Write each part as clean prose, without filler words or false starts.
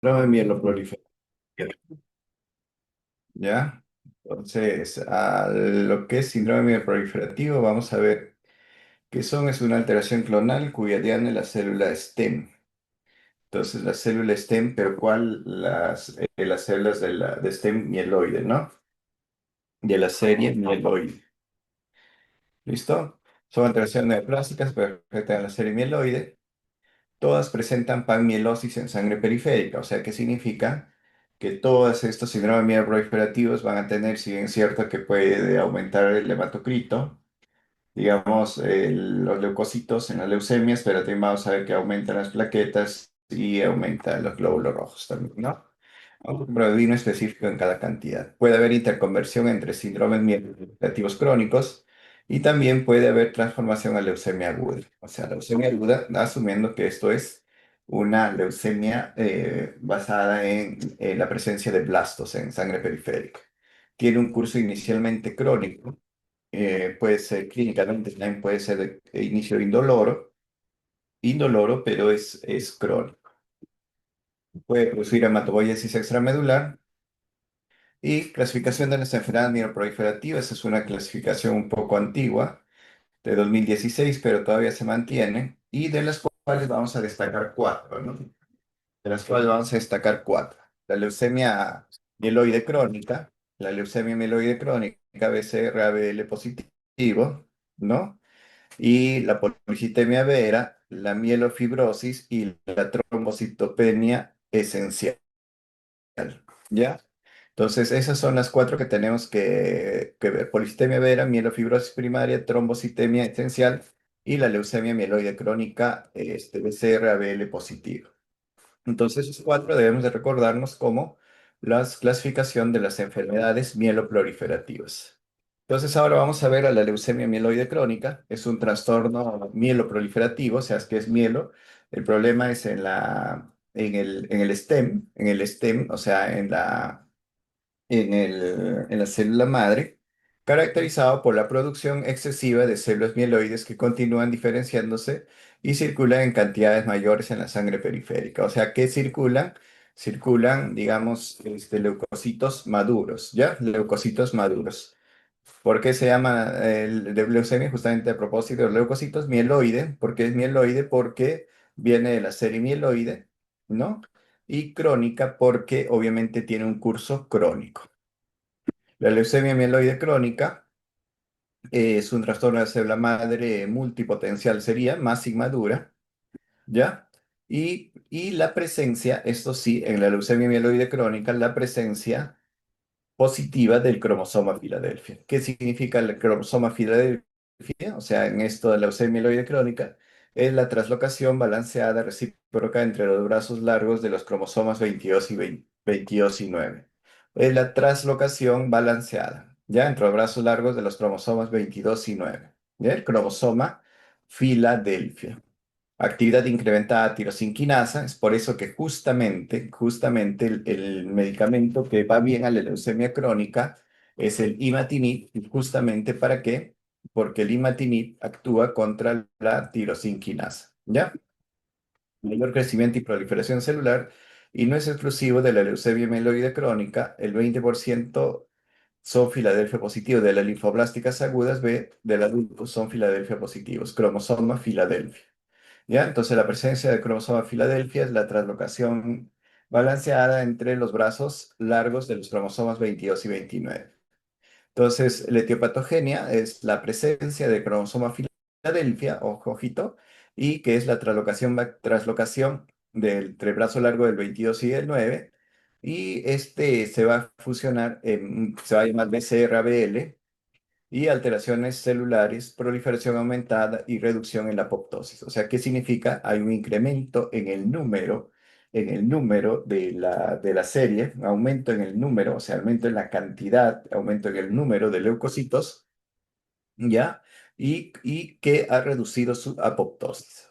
Síndrome mieloproliferativa. ¿Ya? Entonces, a lo que es síndrome mieloproliferativo, vamos a ver qué son. Es una alteración clonal cuya diana es la célula stem. Entonces, la célula stem, pero ¿cuál? Las células de stem mieloide, ¿no? De la serie mieloide. ¿Listo? Son alteraciones neoplásicas, pero afectan a la serie mieloide. Todas presentan panmielosis en sangre periférica, o sea, ¿qué significa? Que todos estos síndromes mieloproliferativos van a tener, si bien es cierto que puede aumentar el hematocrito, digamos, los leucocitos en las leucemias, pero también vamos a ver que aumentan las plaquetas y aumentan los glóbulos rojos también, ¿no? Un proteína específico en cada cantidad. Puede haber interconversión entre síndromes mieloproliferativos crónicos y también puede haber transformación a leucemia aguda. O sea, leucemia aguda, asumiendo que esto es una leucemia basada en la presencia de blastos en sangre periférica. Tiene un curso inicialmente crónico, puede ser clínicamente, también puede ser de inicio indoloro, pero es crónico. Puede producir hematopoiesis extramedular y clasificación de las enfermedades mieloproliferativas. Es una clasificación un poco antigua, de 2016, pero todavía se mantiene, y de las cuales vamos a destacar cuatro, ¿no? De las cuales vamos a destacar cuatro. La leucemia mieloide crónica, la leucemia mieloide crónica, BCR-ABL positivo, ¿no? Y la policitemia vera, la mielofibrosis y la trombocitopenia esencial, ¿ya? Entonces, esas son las cuatro que tenemos que ver. Policitemia vera, mielofibrosis primaria, trombocitemia esencial y la leucemia mieloide crónica, BCR-ABL positivo. Entonces, esos cuatro debemos de recordarnos como la clasificación de las enfermedades mieloproliferativas. Entonces, ahora vamos a ver a la leucemia mieloide crónica. Es un trastorno mieloproliferativo, o sea, es que es mielo. El problema es en el stem, o sea, en la célula madre, caracterizado por la producción excesiva de células mieloides que continúan diferenciándose y circulan en cantidades mayores en la sangre periférica. O sea, ¿qué circulan? Circulan, digamos, leucocitos maduros, ¿ya? Leucocitos maduros. ¿Por qué se llama de leucemia? Justamente a propósito de los leucocitos, mieloide. ¿Por qué es mieloide? Porque viene de la serie mieloide, ¿no? Y crónica porque obviamente tiene un curso crónico. La leucemia mieloide crónica es un trastorno de la célula madre multipotencial, sería más inmadura, ¿ya? Y la presencia, esto sí, en la leucemia mieloide crónica, la presencia positiva del cromosoma Filadelfia. ¿Qué significa el cromosoma Filadelfia? O sea, en esto de la leucemia mieloide crónica, es la translocación balanceada recíproca entre los brazos largos de los cromosomas 22 y 22 y 9. Es la translocación balanceada, ¿ya? Entre los brazos largos de los cromosomas 22 y 9. ¿Ya? El cromosoma Filadelfia. Actividad incrementada de tirosinquinasa, es por eso que justamente el medicamento que va bien a la leucemia crónica es el imatinib, y justamente ¿para qué? Porque el imatinib actúa contra la tirosinquinasa, ¿ya? Mayor crecimiento y proliferación celular, y no es exclusivo de la leucemia mieloide crónica. El 20% son Filadelfia positivos, de las linfoblásticas agudas B del adulto son Filadelfia positivos, cromosoma Filadelfia. ¿Ya? Entonces, la presencia del cromosoma Filadelfia es la translocación balanceada entre los brazos largos de los cromosomas 22 y 29. Entonces, la etiopatogenia es la presencia del cromosoma Filadelfia, ojo, ojito, y que es la translocación entre el brazo largo del 22 y el 9, y este se va a fusionar, se va a llamar BCR-ABL, y alteraciones celulares, proliferación aumentada y reducción en la apoptosis. O sea, ¿qué significa? Hay un incremento en el número de la serie, un aumento en el número, o sea, aumento en la cantidad, aumento en el número de leucocitos, ¿ya? Y que ha reducido su apoptosis.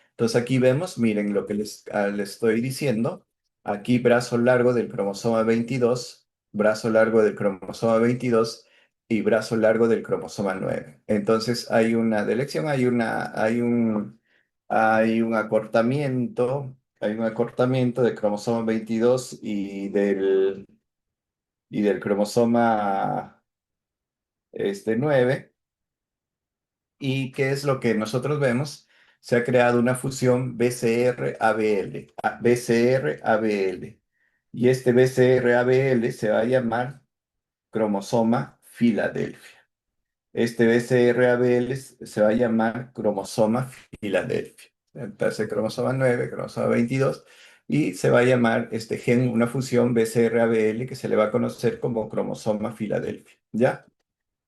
Entonces aquí vemos, miren lo que les estoy diciendo. Aquí brazo largo del cromosoma 22, brazo largo del cromosoma 22 y brazo largo del cromosoma 9. Entonces hay una delección, hay un acortamiento, hay un acortamiento del cromosoma 22 y del cromosoma 9. ¿Y qué es lo que nosotros vemos? Se ha creado una fusión BCR-ABL, BCR-ABL. Y este BCR-ABL se va a llamar cromosoma Filadelfia. Este BCR-ABL se va a llamar cromosoma Filadelfia. Entonces, cromosoma 9, cromosoma 22, y se va a llamar este gen una fusión BCR-ABL que se le va a conocer como cromosoma Filadelfia. ¿Ya?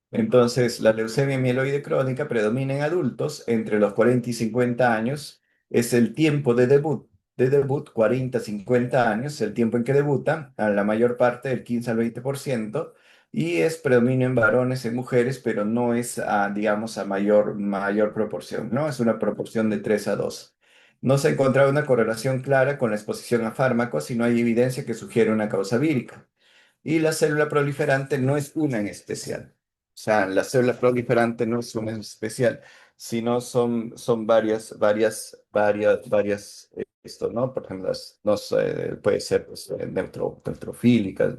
Entonces, la leucemia mieloide crónica predomina en adultos entre los 40 y 50 años. Es el tiempo de debut 40-50 años, el tiempo en que debuta, a la mayor parte del 15 al 20%, y es predominio en varones, en mujeres, pero no es, digamos, a mayor proporción, ¿no? Es una proporción de 3 a 2. No se ha encontrado una correlación clara con la exposición a fármacos y no hay evidencia que sugiera una causa vírica. Y la célula proliferante no es una en especial. O sea, la célula proliferante no es una en especial, sino son varias, esto, ¿no? Por ejemplo, no sé, puede ser pues, neutrofílicas,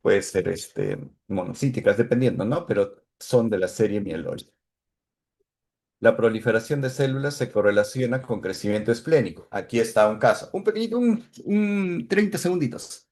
puede ser monocíticas, dependiendo, ¿no? Pero son de la serie mieloide. La proliferación de células se correlaciona con crecimiento esplénico. Aquí está un caso. Un pequeñito, un 30 segunditos.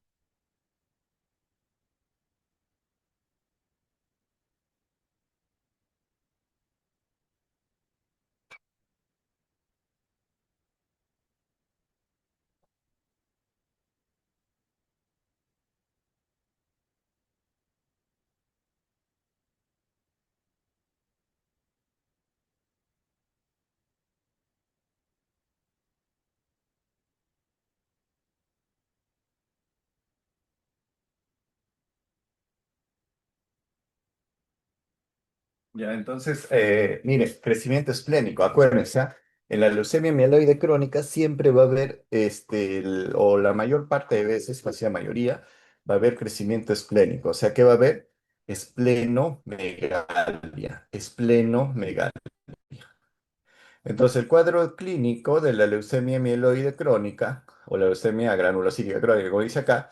Ya, entonces, mire, crecimiento esplénico, acuérdense, en la leucemia mieloide crónica siempre va a haber, o la mayor parte de veces, casi la mayoría, va a haber crecimiento esplénico. O sea, ¿qué va a haber? Esplenomegalia, esplenomegalia. Entonces, el cuadro clínico de la leucemia mieloide crónica, o la leucemia granulocítica crónica, como dice acá,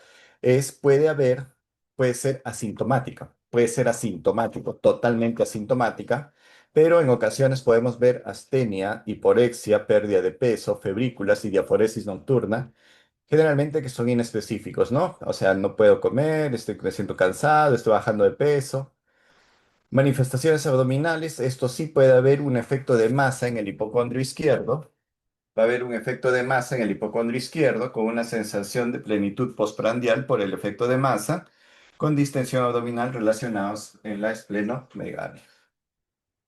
puede ser asintomática, puede ser asintomático, totalmente asintomática, pero en ocasiones podemos ver astenia, hiporexia, pérdida de peso, febrículas y diaforesis nocturna, generalmente que son inespecíficos, ¿no? O sea, no puedo comer, me siento cansado, estoy bajando de peso. Manifestaciones abdominales, esto sí puede haber un efecto de masa en el hipocondrio izquierdo. Va a haber un efecto de masa en el hipocondrio izquierdo con una sensación de plenitud postprandial por el efecto de masa, con distensión abdominal relacionados en la esplenomegalia.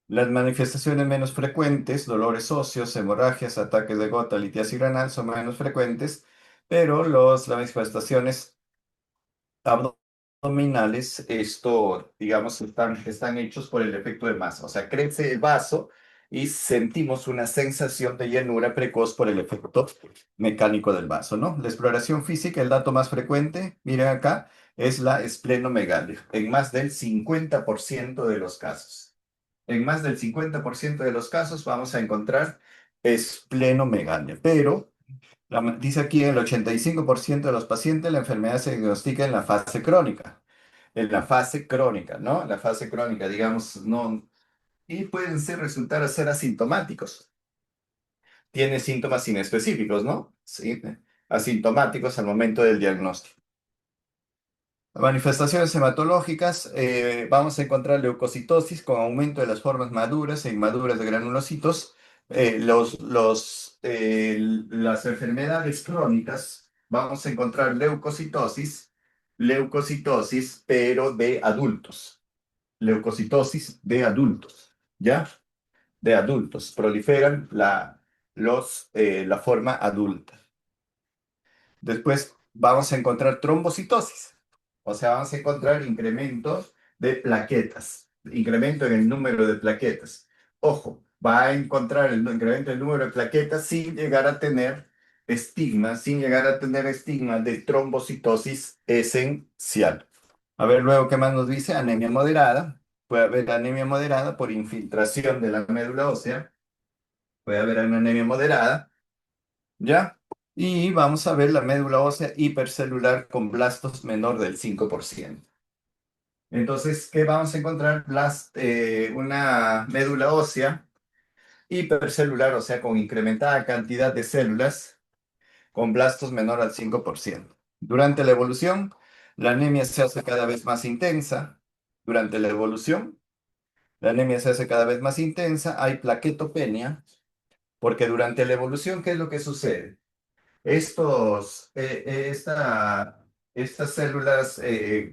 Las manifestaciones menos frecuentes, dolores óseos, hemorragias, ataques de gota, litiasis renal, son menos frecuentes, pero las manifestaciones abdominales, esto, digamos, están hechos por el efecto de masa. O sea, crece el vaso y sentimos una sensación de llenura precoz por el efecto mecánico del vaso, ¿no? La exploración física, el dato más frecuente, miren acá, es la esplenomegalia, en más del 50% de los casos. En más del 50% de los casos vamos a encontrar esplenomegalia, pero dice aquí, en el 85% de los pacientes la enfermedad se diagnostica en la fase crónica. En la fase crónica, ¿no? La fase crónica, digamos, no. Y pueden resultar ser asintomáticos. Tiene síntomas inespecíficos, ¿no? Sí, asintomáticos al momento del diagnóstico. Manifestaciones hematológicas, vamos a encontrar leucocitosis con aumento de las formas maduras e inmaduras de granulocitos. Las enfermedades crónicas, vamos a encontrar leucocitosis, pero de adultos. Leucocitosis de adultos, ¿ya? De adultos. Proliferan la forma adulta. Después vamos a encontrar trombocitosis, o sea, vamos a encontrar incrementos de plaquetas, incremento en el número de plaquetas. Ojo, va a encontrar el incremento del número de plaquetas sin llegar a tener estigma de trombocitosis esencial. A ver luego qué más nos dice, anemia moderada. Puede haber anemia moderada por infiltración de la médula ósea. Puede haber una anemia moderada, ¿ya? Y vamos a ver la médula ósea hipercelular con blastos menor del 5%. Entonces, ¿qué vamos a encontrar? Una médula ósea hipercelular, o sea, con incrementada cantidad de células con blastos menor al 5%. Durante la evolución, la anemia se hace cada vez más intensa. Durante la evolución, la anemia se hace cada vez más intensa, hay plaquetopenia, porque durante la evolución, ¿qué es lo que sucede? Estos, estas células,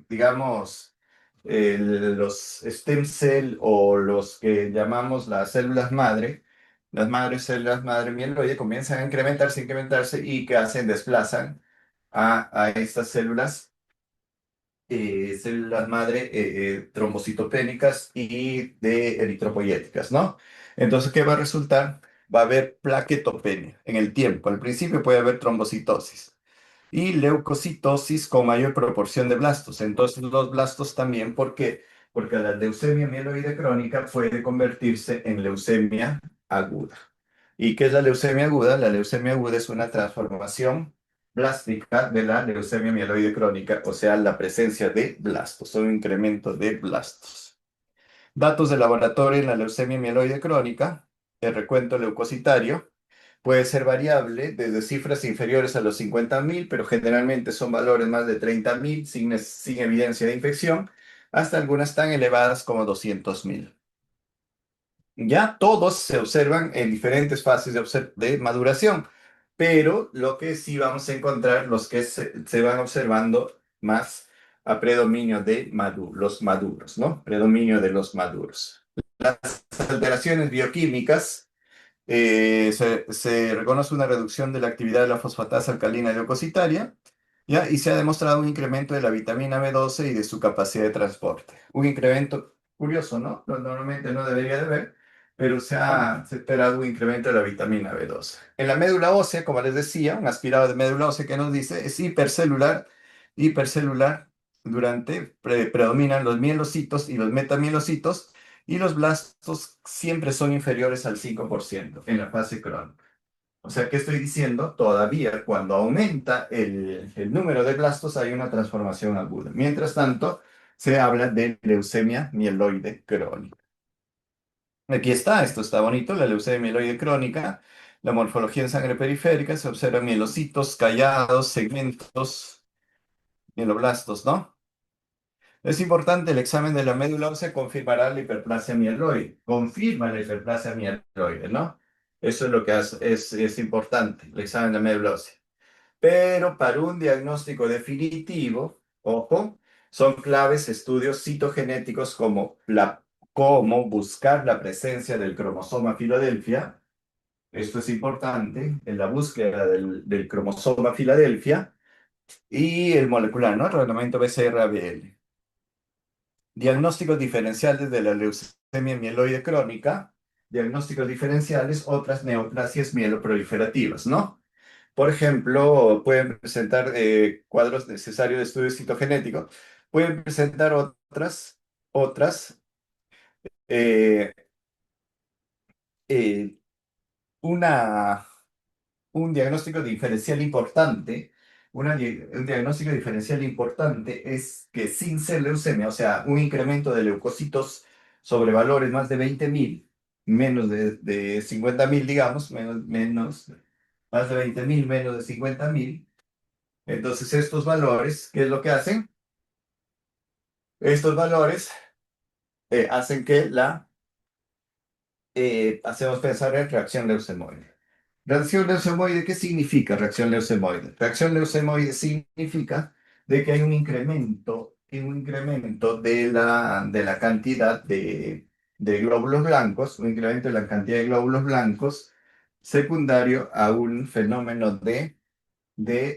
digamos, los stem cell o los que llamamos las madres células madre mieloide comienzan a incrementarse y que hacen, desplazan a estas células madre trombocitopénicas y de eritropoyéticas, ¿no? Entonces, ¿qué va a resultar? Va a haber plaquetopenia en el tiempo. Al principio puede haber trombocitosis y leucocitosis con mayor proporción de blastos. Entonces, los blastos también, ¿por qué? Porque la leucemia mieloide crónica puede convertirse en leucemia aguda. ¿Y qué es la leucemia aguda? La leucemia aguda es una transformación blástica de la leucemia mieloide crónica, o sea, la presencia de blastos, un incremento de blastos. Datos de laboratorio en la leucemia mieloide crónica, el recuento leucocitario, puede ser variable desde cifras inferiores a los 50.000, pero generalmente son valores más de 30.000 sin evidencia de infección, hasta algunas tan elevadas como 200.000. Ya todos se observan en diferentes fases de maduración, pero lo que sí vamos a encontrar, los que se van observando más a predominio de los maduros, ¿no? Predominio de los maduros. Las alteraciones bioquímicas, se reconoce una reducción de la actividad de la fosfatasa alcalina leucocitaria, ¿ya? Y se ha demostrado un incremento de la vitamina B12 y de su capacidad de transporte. Un incremento curioso, ¿no? Normalmente no debería de haber, pero se ha esperado un incremento de la vitamina B12. En la médula ósea, como les decía, un aspirado de médula ósea que nos dice es hipercelular, predominan los mielocitos y los metamielocitos, y los blastos siempre son inferiores al 5% en la fase crónica. O sea, ¿qué estoy diciendo? Todavía cuando aumenta el número de blastos hay una transformación aguda. Mientras tanto, se habla de leucemia mieloide crónica. Aquí está, esto está bonito, la leucemia mieloide crónica. La morfología en sangre periférica, se observan mielocitos, callados, segmentos, mieloblastos, ¿no? Es importante, el examen de la médula ósea confirmará la hiperplasia mieloide. Confirma la hiperplasia mieloide, ¿no? Eso es lo que es importante, el examen de la médula ósea. Pero para un diagnóstico definitivo, ojo, son claves estudios citogenéticos como buscar la presencia del cromosoma Filadelfia. Esto es importante en la búsqueda del cromosoma Filadelfia y el molecular, ¿no? El reglamento BCR-ABL. Diagnósticos diferenciales de la leucemia mieloide crónica, diagnósticos diferenciales, otras neoplasias mieloproliferativas, ¿no? Por ejemplo, pueden presentar cuadros necesarios de estudio citogenético, pueden presentar otras eh, eh, una un diagnóstico diferencial importante, un diagnóstico diferencial importante es que sin ser leucemia, o sea, un incremento de leucocitos sobre valores más de 20.000, menos de 50.000, digamos, más de 20.000, menos de 50.000. Entonces, estos valores, ¿qué es lo que hacen? Estos valores hacen que hacemos pensar en reacción leucemoide. Reacción leucemoide, ¿qué significa reacción leucemoide? Reacción leucemoide significa de que hay un incremento de la cantidad de glóbulos blancos, un incremento de la cantidad de glóbulos blancos secundario a un fenómeno de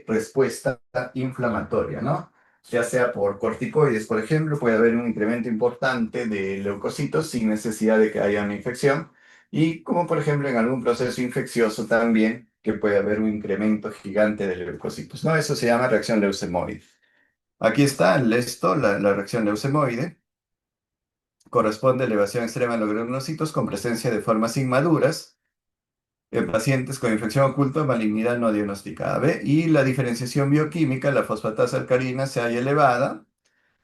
respuesta inflamatoria, ¿no? Ya sea por corticoides, por ejemplo, puede haber un incremento importante de leucocitos sin necesidad de que haya una infección. Y como por ejemplo en algún proceso infeccioso también, que puede haber un incremento gigante de leucocitos. No, eso se llama reacción leucemoide. Aquí está la reacción leucemoide. Corresponde a elevación extrema de los granulocitos con presencia de formas inmaduras. en pacientes con infección oculta o malignidad no diagnosticada. ¿Ve? Y la diferenciación bioquímica, la fosfatasa alcalina se halla elevada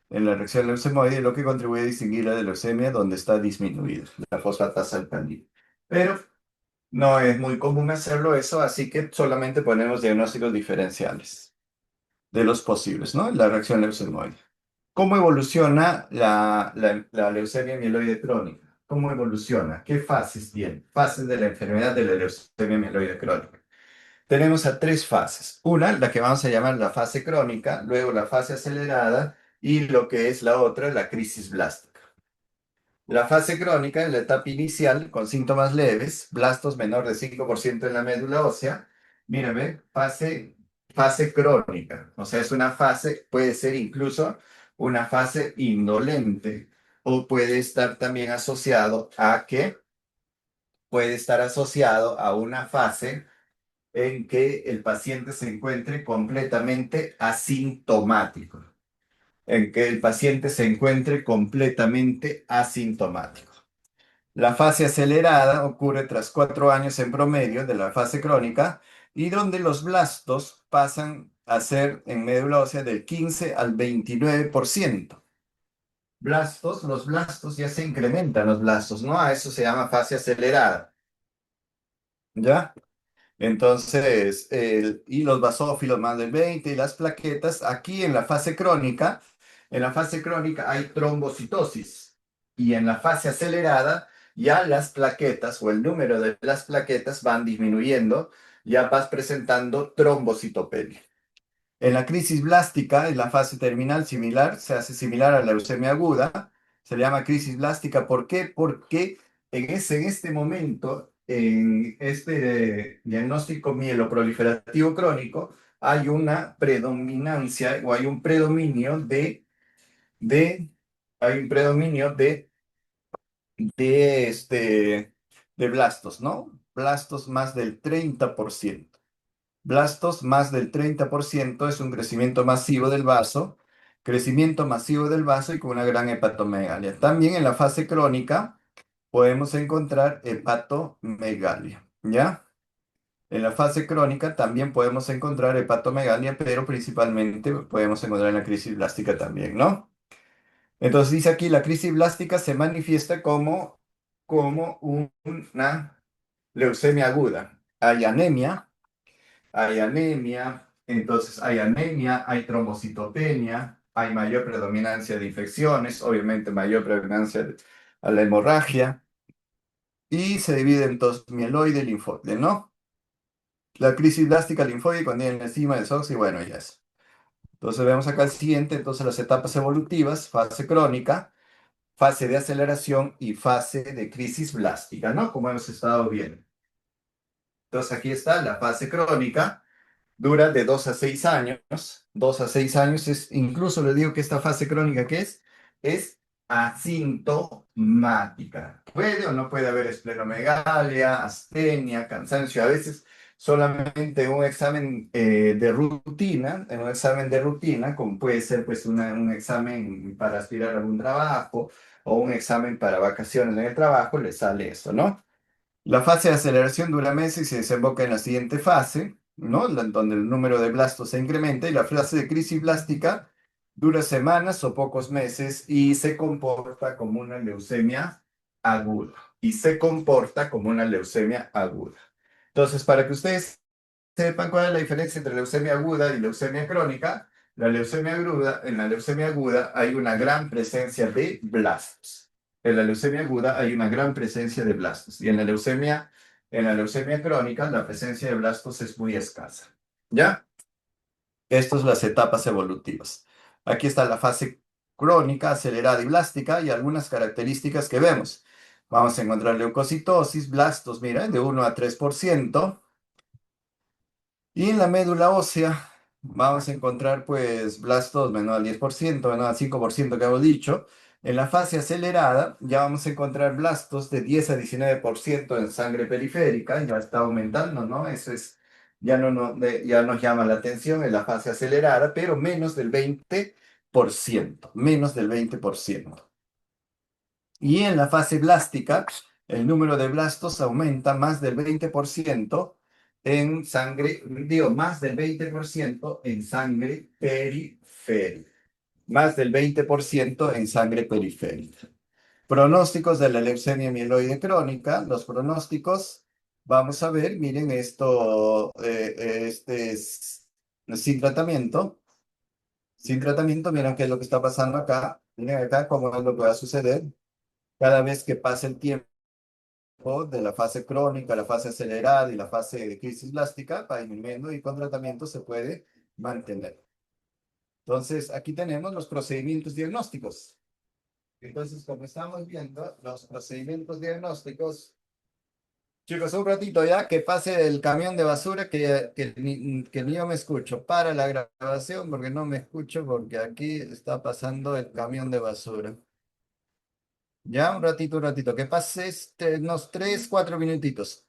en la reacción leucemoide, lo que contribuye a distinguir la de leucemia donde está disminuida, la fosfatasa alcalina. Pero no es muy común hacerlo eso, así que solamente ponemos diagnósticos diferenciales de los posibles, ¿no? La reacción leucemoide. ¿Cómo evoluciona la leucemia mieloide crónica? ¿Cómo evoluciona? ¿Qué fases tiene? Fases de la enfermedad de la leucemia mieloide crónica. Tenemos a tres fases. Una, la que vamos a llamar la fase crónica, luego la fase acelerada y lo que es la otra, la crisis blástica. La fase crónica es la etapa inicial con síntomas leves, blastos menor de 5% en la médula ósea. Mírame, fase crónica. O sea, es una fase, puede ser incluso una fase indolente o puede estar también asociado a que puede estar asociado a una fase en que el paciente se encuentre completamente asintomático, en que el paciente se encuentre completamente asintomático. La fase acelerada ocurre tras 4 años en promedio de la fase crónica y donde los blastos pasan a ser en médula ósea del 15 al 29%. Los blastos ya se incrementan los blastos, ¿no? A eso se llama fase acelerada, ¿ya? Entonces, y los basófilos más del 20 y las plaquetas, aquí en la fase crónica hay trombocitosis y en la fase acelerada ya las plaquetas o el número de las plaquetas van disminuyendo, ya vas presentando trombocitopenia. En la crisis blástica, en la fase terminal similar, se hace similar a la leucemia aguda, se le llama crisis blástica. ¿Por qué? Porque en este momento, en este diagnóstico mieloproliferativo crónico, hay una predominancia o hay un predominio de, hay un predominio de blastos, ¿no? Blastos más del 30%. Blastos más del 30% es un crecimiento masivo del vaso y con una gran hepatomegalia. También en la fase crónica podemos encontrar hepatomegalia, ¿ya? En la fase crónica también podemos encontrar hepatomegalia, pero principalmente podemos encontrar en la crisis blástica también, ¿no? Entonces dice aquí, la crisis blástica se manifiesta como una leucemia aguda. Hay anemia, entonces hay anemia, hay trombocitopenia, hay mayor predominancia de infecciones, obviamente mayor predominancia a la hemorragia, y se divide en dos, mieloide y linfoide, ¿no? La crisis blástica linfoide contiene la enzima de SOX y bueno, ya es. Entonces vemos acá el siguiente, entonces las etapas evolutivas, fase crónica, fase de aceleración y fase de crisis blástica, ¿no? Como hemos estado viendo. Entonces aquí está la fase crónica. Dura de 2 a 6 años. 2 a 6 años es, incluso le digo que esta fase crónica que es asintomática. Puede o no puede haber esplenomegalia, astenia, cansancio. A veces solamente un examen de rutina, en un examen de rutina, como puede ser pues un examen para aspirar a algún trabajo o un examen para vacaciones en el trabajo, le sale eso, ¿no? La fase de aceleración dura meses y se desemboca en la siguiente fase, ¿no? Donde el número de blastos se incrementa y la fase de crisis blástica dura semanas o pocos meses y se comporta como una leucemia aguda. Y se comporta como una leucemia aguda. Entonces, para que ustedes sepan cuál es la diferencia entre leucemia aguda y leucemia crónica, en la leucemia aguda hay una gran presencia de blastos. En la leucemia aguda hay una gran presencia de blastos. Y en la leucemia crónica, la presencia de blastos es muy escasa. ¿Ya? Estas son las etapas evolutivas. Aquí está la fase crónica, acelerada y blástica y algunas características que vemos. Vamos a encontrar leucocitosis, blastos, mira, de 1 a 3%. Y en la médula ósea vamos a encontrar pues blastos menor al 10%, menor al 5% que hemos dicho. En la fase acelerada ya vamos a encontrar blastos de 10 a 19% en sangre periférica, ya está aumentando, ¿no? Eso es, ya nos llama la atención en la fase acelerada, pero menos del 20%. Y en la fase blástica, el número de blastos aumenta más del 20% en sangre, digo, más del 20% en sangre periférica. Más del 20% en sangre periférica. Pronósticos de la leucemia mieloide crónica. Los pronósticos, vamos a ver, miren esto, este es sin tratamiento. Sin tratamiento, miren qué es lo que está pasando acá. Miren acá cómo es lo que va a suceder cada vez que pase el tiempo de la fase crónica, la fase acelerada y la fase de crisis blástica, va disminuyendo y con tratamiento se puede mantener. Entonces, aquí tenemos los procedimientos diagnósticos. Entonces, como estamos viendo, los procedimientos diagnósticos, chicos, un ratito ya que pase el camión de basura que ni yo me escucho. Para la grabación porque no me escucho porque aquí está pasando el camión de basura. Ya, un ratito, que pase unos 3, 4 minutitos.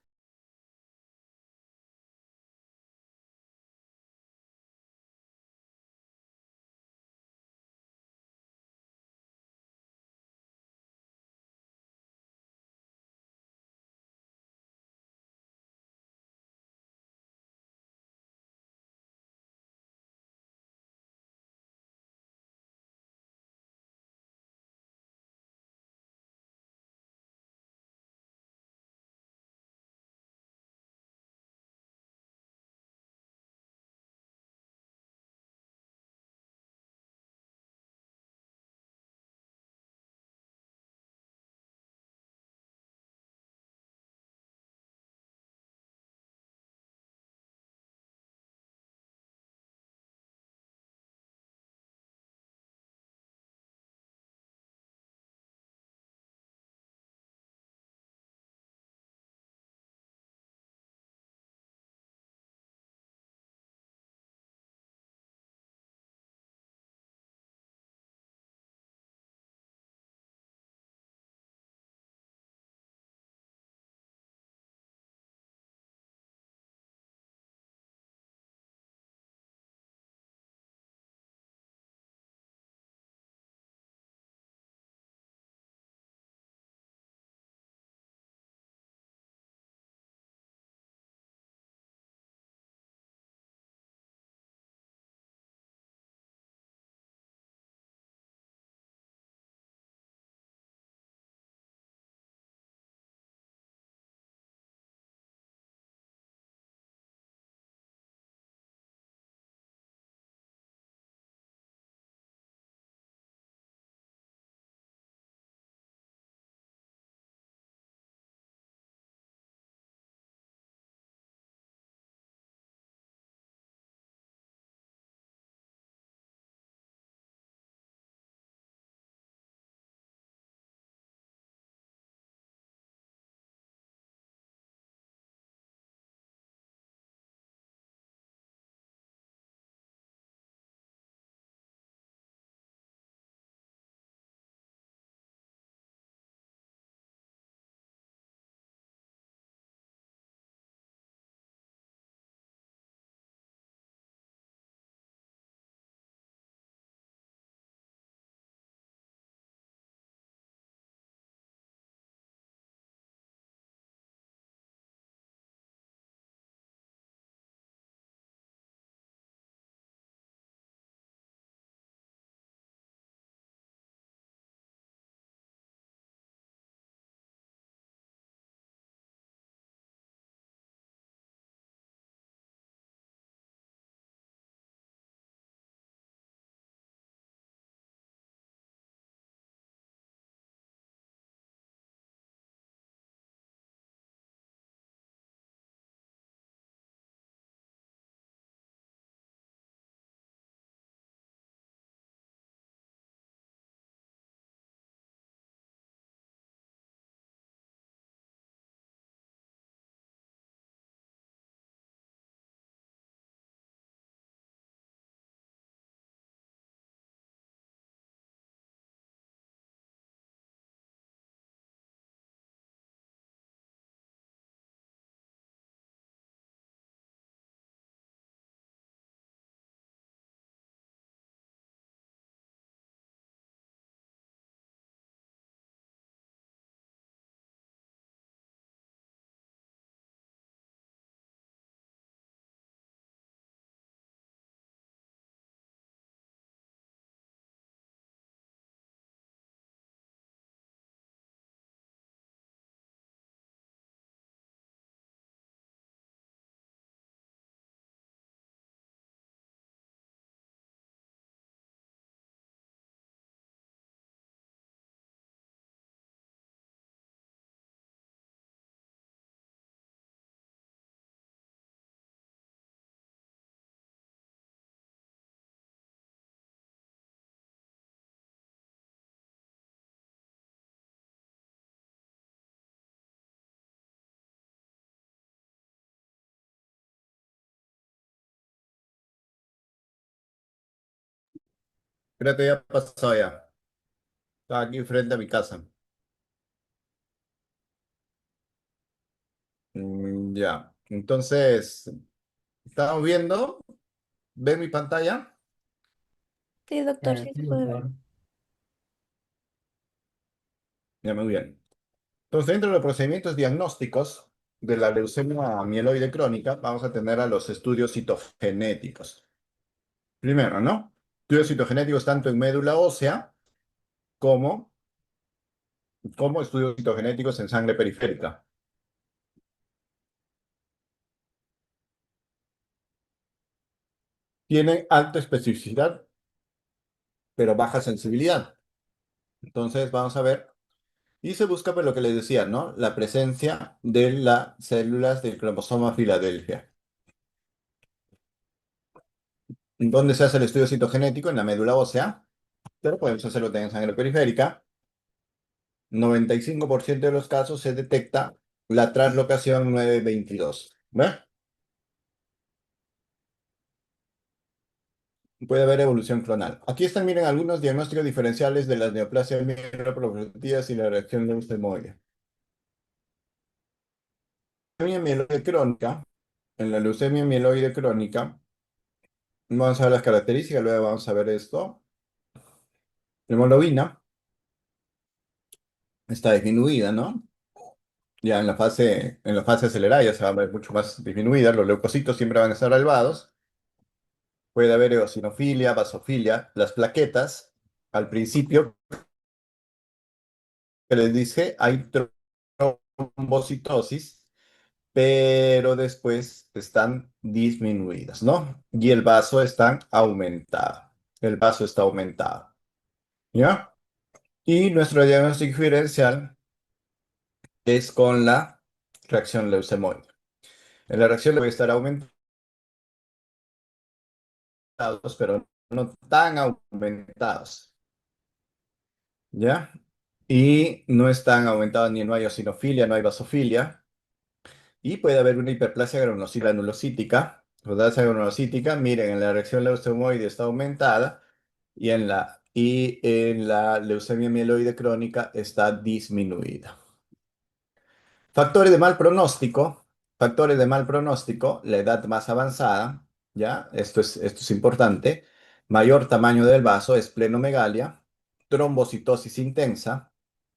Creo que ya pasó ya. Está aquí frente a mi casa. Ya. Entonces, estamos viendo. ¿Ven mi pantalla? Sí, doctor, sí se Sí, puede ver. doctor. Ya, muy bien. Entonces, dentro de los procedimientos diagnósticos de la leucemia mieloide crónica, vamos a tener a los estudios citogenéticos. Primero, ¿no? Estudios citogenéticos tanto en médula ósea como, como estudios citogenéticos en sangre periférica. Tienen alta especificidad, pero baja sensibilidad. Entonces, vamos a ver. Y se busca, por lo que les decía, ¿no? La presencia de las células del cromosoma Filadelfia. ¿Dónde se hace el estudio citogenético? En la médula ósea, pero podemos hacerlo también en sangre periférica. 95% de los casos se detecta la translocación 922. ¿Ve? Puede haber evolución clonal. Aquí están, miren, algunos diagnósticos diferenciales de las neoplasias mieloproliferativas y la reacción leucemoide. Leucemia mieloide crónica. En la leucemia mieloide crónica, vamos a ver las características, luego vamos a ver esto. La hemoglobina está disminuida, ¿no? Ya en la fase acelerada ya se va a ver mucho más disminuida. Los leucocitos siempre van a estar elevados. Puede haber eosinofilia, basofilia. Las plaquetas, al principio, que les dije, hay trombocitosis, pero después están disminuidas, ¿no? Y el vaso está aumentado. El vaso está aumentado, ¿ya? Y nuestro diagnóstico diferencial es con la reacción leucemoide. En la reacción le voy a estar aumentados, pero no tan aumentados, ¿ya? Y no están aumentados ni no hay eosinofilia, no hay basofilia. Y puede haber una hiperplasia granulocítica. Hiperplasia granulocítica, miren, en la reacción leucemoide está aumentada y en la leucemia mieloide crónica está disminuida. Factores de mal pronóstico, factores de mal pronóstico, la edad más avanzada, ¿ya? Esto es importante. Mayor tamaño del vaso, esplenomegalia, trombocitosis intensa,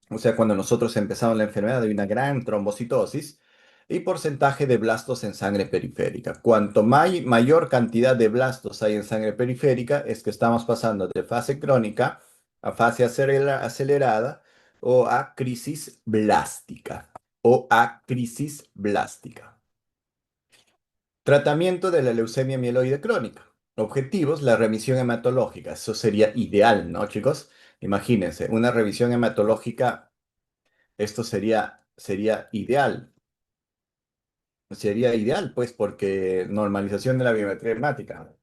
o sea, cuando nosotros empezamos la enfermedad hay una gran trombocitosis y porcentaje de blastos en sangre periférica. Cuanto mayor cantidad de blastos hay en sangre periférica, es que estamos pasando de fase crónica a fase acelerada o a crisis blástica o a crisis blástica. Tratamiento de la leucemia mieloide crónica. Objetivos, la remisión hematológica. Eso sería ideal, ¿no, chicos? Imagínense, una revisión hematológica, esto sería ideal. Sería ideal, pues, porque normalización de la biometría hemática.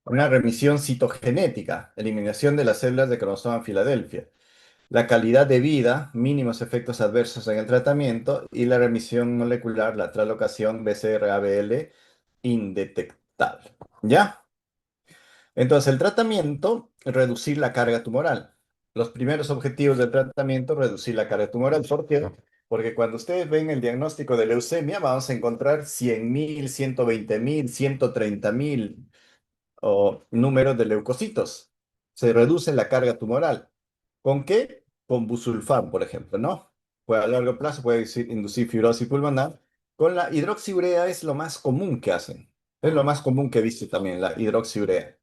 Una remisión citogenética, eliminación de las células de cromosoma Filadelfia. La calidad de vida, mínimos efectos adversos en el tratamiento y la remisión molecular, la translocación BCR-ABL indetectable. ¿Ya? Entonces, el tratamiento, reducir la carga tumoral. Los primeros objetivos del tratamiento, reducir la carga tumoral. ¿Por qué? Porque cuando ustedes ven el diagnóstico de leucemia, vamos a encontrar 100.000, 120.000, 130.000 o números de leucocitos. Se reduce la carga tumoral. ¿Con qué? Con busulfán, por ejemplo, ¿no? Pues a largo plazo puede inducir fibrosis pulmonar. Con la hidroxiurea es lo más común que hacen. Es lo más común que he visto también, la hidroxiurea.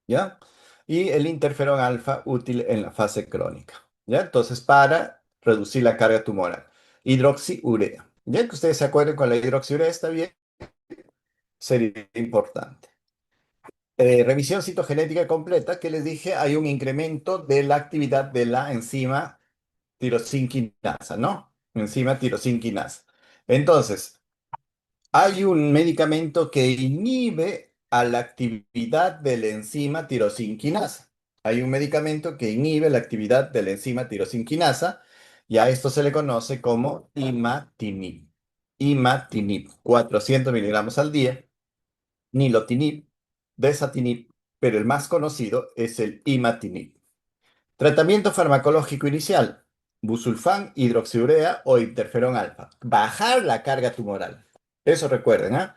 ¿Ya? Y el interferón alfa útil en la fase crónica, ¿ya? Entonces, para reducir la carga tumoral. Hidroxiurea. Ya que ustedes se acuerden con la hidroxiurea, está bien, sería importante. Revisión citogenética completa, que les dije, hay un incremento de la actividad de la enzima tirosinquinasa, ¿no? Enzima tirosinquinasa. Entonces, hay un medicamento que inhibe a la actividad de la enzima tirosinquinasa. Hay un medicamento que inhibe la actividad de la enzima tirosinquinasa y a esto se le conoce como imatinib. Imatinib, 400 miligramos al día. Nilotinib, desatinib. pero el más conocido es el imatinib. Tratamiento farmacológico inicial, busulfán, hidroxiurea o interferón alfa. Bajar la carga tumoral. Eso recuerden, ¿ah?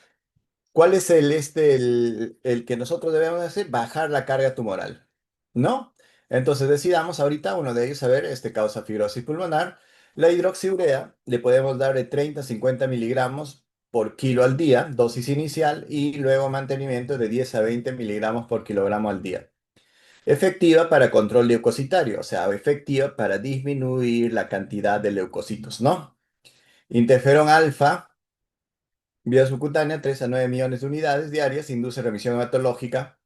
¿Cuál es el que nosotros debemos hacer? Bajar la carga tumoral, ¿no? Entonces decidamos ahorita uno de ellos, a ver, causa fibrosis pulmonar. La hidroxiurea le podemos dar de 30 a 50 miligramos por kilo al día, dosis inicial, y luego mantenimiento de 10 a 20 miligramos por kilogramo al día. Efectiva para control leucocitario, o sea, efectiva para disminuir la cantidad de leucocitos, ¿no? Interferón alfa, vía subcutánea, 3 a 9 millones de unidades diarias, induce remisión hematológica,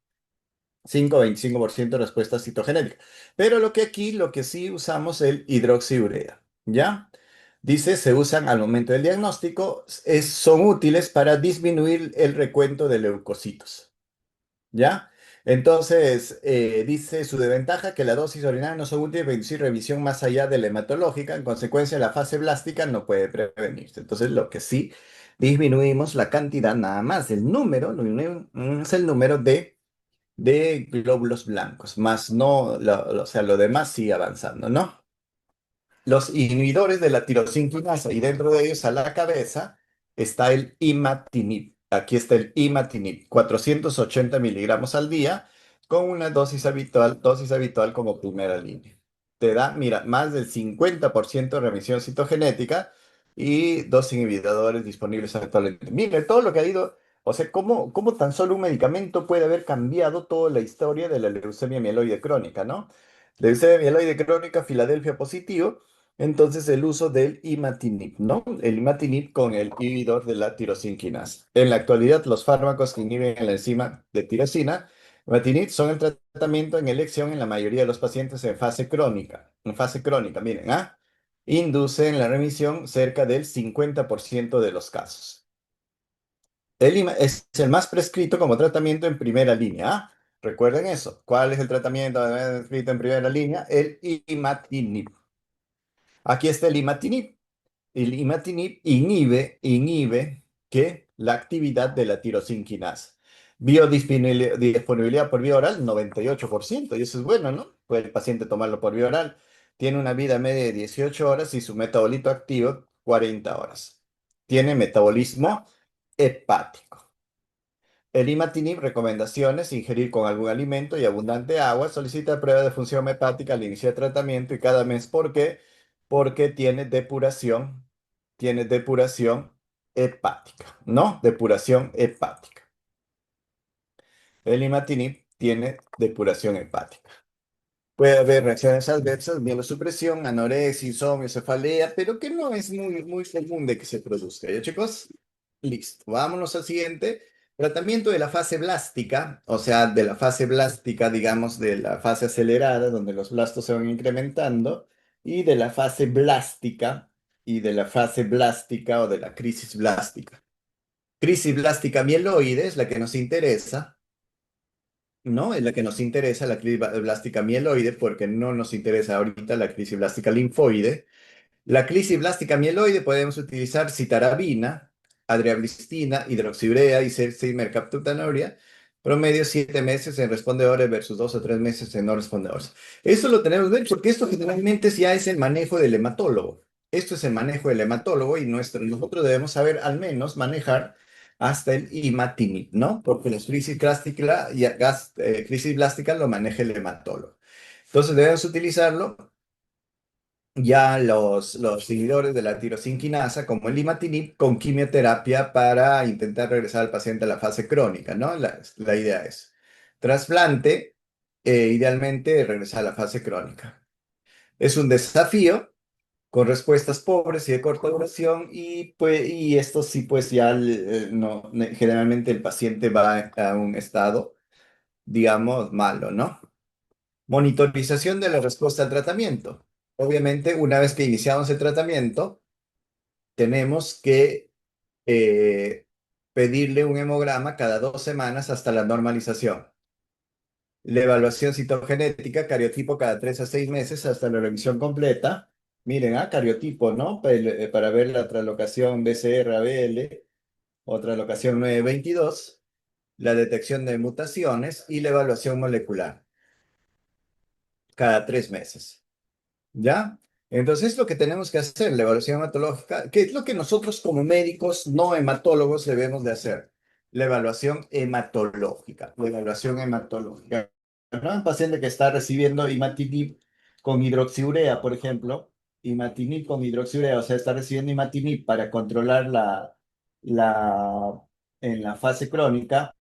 5 a 25% de respuesta citogenética. Pero lo que sí usamos el hidroxiurea, ¿ya? Dice, se usan al momento del diagnóstico, son útiles para disminuir el recuento de leucocitos. ¿Ya? Entonces, dice su desventaja que la dosis ordinaria no son útiles para inducir revisión más allá de la hematológica. En consecuencia, la fase blástica no puede prevenirse. Entonces, lo que sí disminuimos la cantidad nada más, el número, es el número de glóbulos blancos, más no, o sea, lo demás sigue avanzando, ¿no? Los inhibidores de la tirosina y dentro de ellos a la cabeza está el imatinib. Aquí está el imatinib, 480 miligramos al día con una dosis habitual como primera línea. Te da, mira, más del 50% de remisión citogenética y dos inhibidores disponibles actualmente. Mire, todo lo que ha ido, o sea, cómo tan solo un medicamento puede haber cambiado toda la historia de la leucemia mieloide crónica, ¿no? Leucemia mieloide crónica, Filadelfia positivo. Entonces, el uso del imatinib, ¿no? El imatinib con el inhibidor de la tirosinquinasa. En la actualidad, los fármacos que inhiben la enzima de tirosina, imatinib, son el tratamiento en elección en la mayoría de los pacientes en fase crónica. En fase crónica, miren, ¿ah? Inducen la remisión cerca del 50% de los casos. Es el más prescrito como tratamiento en primera línea, ¿ah? Recuerden eso. ¿Cuál es el tratamiento prescrito en primera línea? El imatinib. Aquí está el imatinib. El imatinib inhibe ¿qué? La actividad de la tirosinquinasa. Biodisponibilidad por vía oral, 98%, y eso es bueno, ¿no? Puede el paciente tomarlo por vía oral. Tiene una vida media de 18 horas y su metabolito activo, 40 horas. Tiene metabolismo hepático. El imatinib, recomendaciones, ingerir con algún alimento y abundante agua, solicita prueba de función hepática al iniciar tratamiento y cada mes. ¿Por qué? Porque tiene depuración hepática, ¿no? Depuración hepática. El imatinib tiene depuración hepática. Puede haber reacciones adversas, mielosupresión, anorexia, insomnio, cefalea, pero que no es muy común de que se produzca. ¿Ya, chicos? Listo. Vámonos al siguiente. Tratamiento de la fase blástica, o sea, de la fase blástica, digamos, de la fase acelerada, donde los blastos se van incrementando, y de la fase blástica, o de la crisis blástica. Crisis blástica mieloide es la que nos interesa, ¿no? Es la que nos interesa, la crisis blástica mieloide, porque no nos interesa ahorita la crisis blástica linfoide. La crisis blástica mieloide podemos utilizar citarabina, adriamestina, hidroxiurea y mercaptopurina, promedio 7 meses en respondedores versus 2 o 3 meses en no respondedores. Esto lo tenemos que ver porque esto generalmente ya es el manejo del hematólogo. Esto es el manejo del hematólogo y nosotros debemos saber al menos manejar hasta el imatinib, ¿no? Porque las crisis blásticas lo maneja el hematólogo. Entonces debemos utilizarlo ya los seguidores de la tirosinquinasa, como el imatinib, con quimioterapia para intentar regresar al paciente a la fase crónica, ¿no? La idea es trasplante, idealmente regresar a la fase crónica. Es un desafío con respuestas pobres y de corta duración y esto sí, pues ya no, generalmente el paciente va a un estado, digamos, malo, ¿no? Monitorización de la respuesta al tratamiento. Obviamente, una vez que iniciamos el tratamiento, tenemos que eh, pedirle un hemograma cada 2 semanas hasta la normalización. La evaluación citogenética, cariotipo cada 3 a 6 meses hasta la revisión completa. Miren, cariotipo, ¿no? Para ver la traslocación BCR-ABL o traslocación 922. la detección de mutaciones y la evaluación molecular cada 3 meses. ¿Ya? Entonces, es lo que tenemos que hacer, la evaluación hematológica, que es lo que nosotros como médicos no hematólogos debemos de hacer. La evaluación hematológica. La evaluación hematológica. ¿No? Un paciente que está recibiendo imatinib con hidroxiurea, por ejemplo, imatinib con hidroxiurea, o sea, está recibiendo imatinib para controlar la, en la fase crónica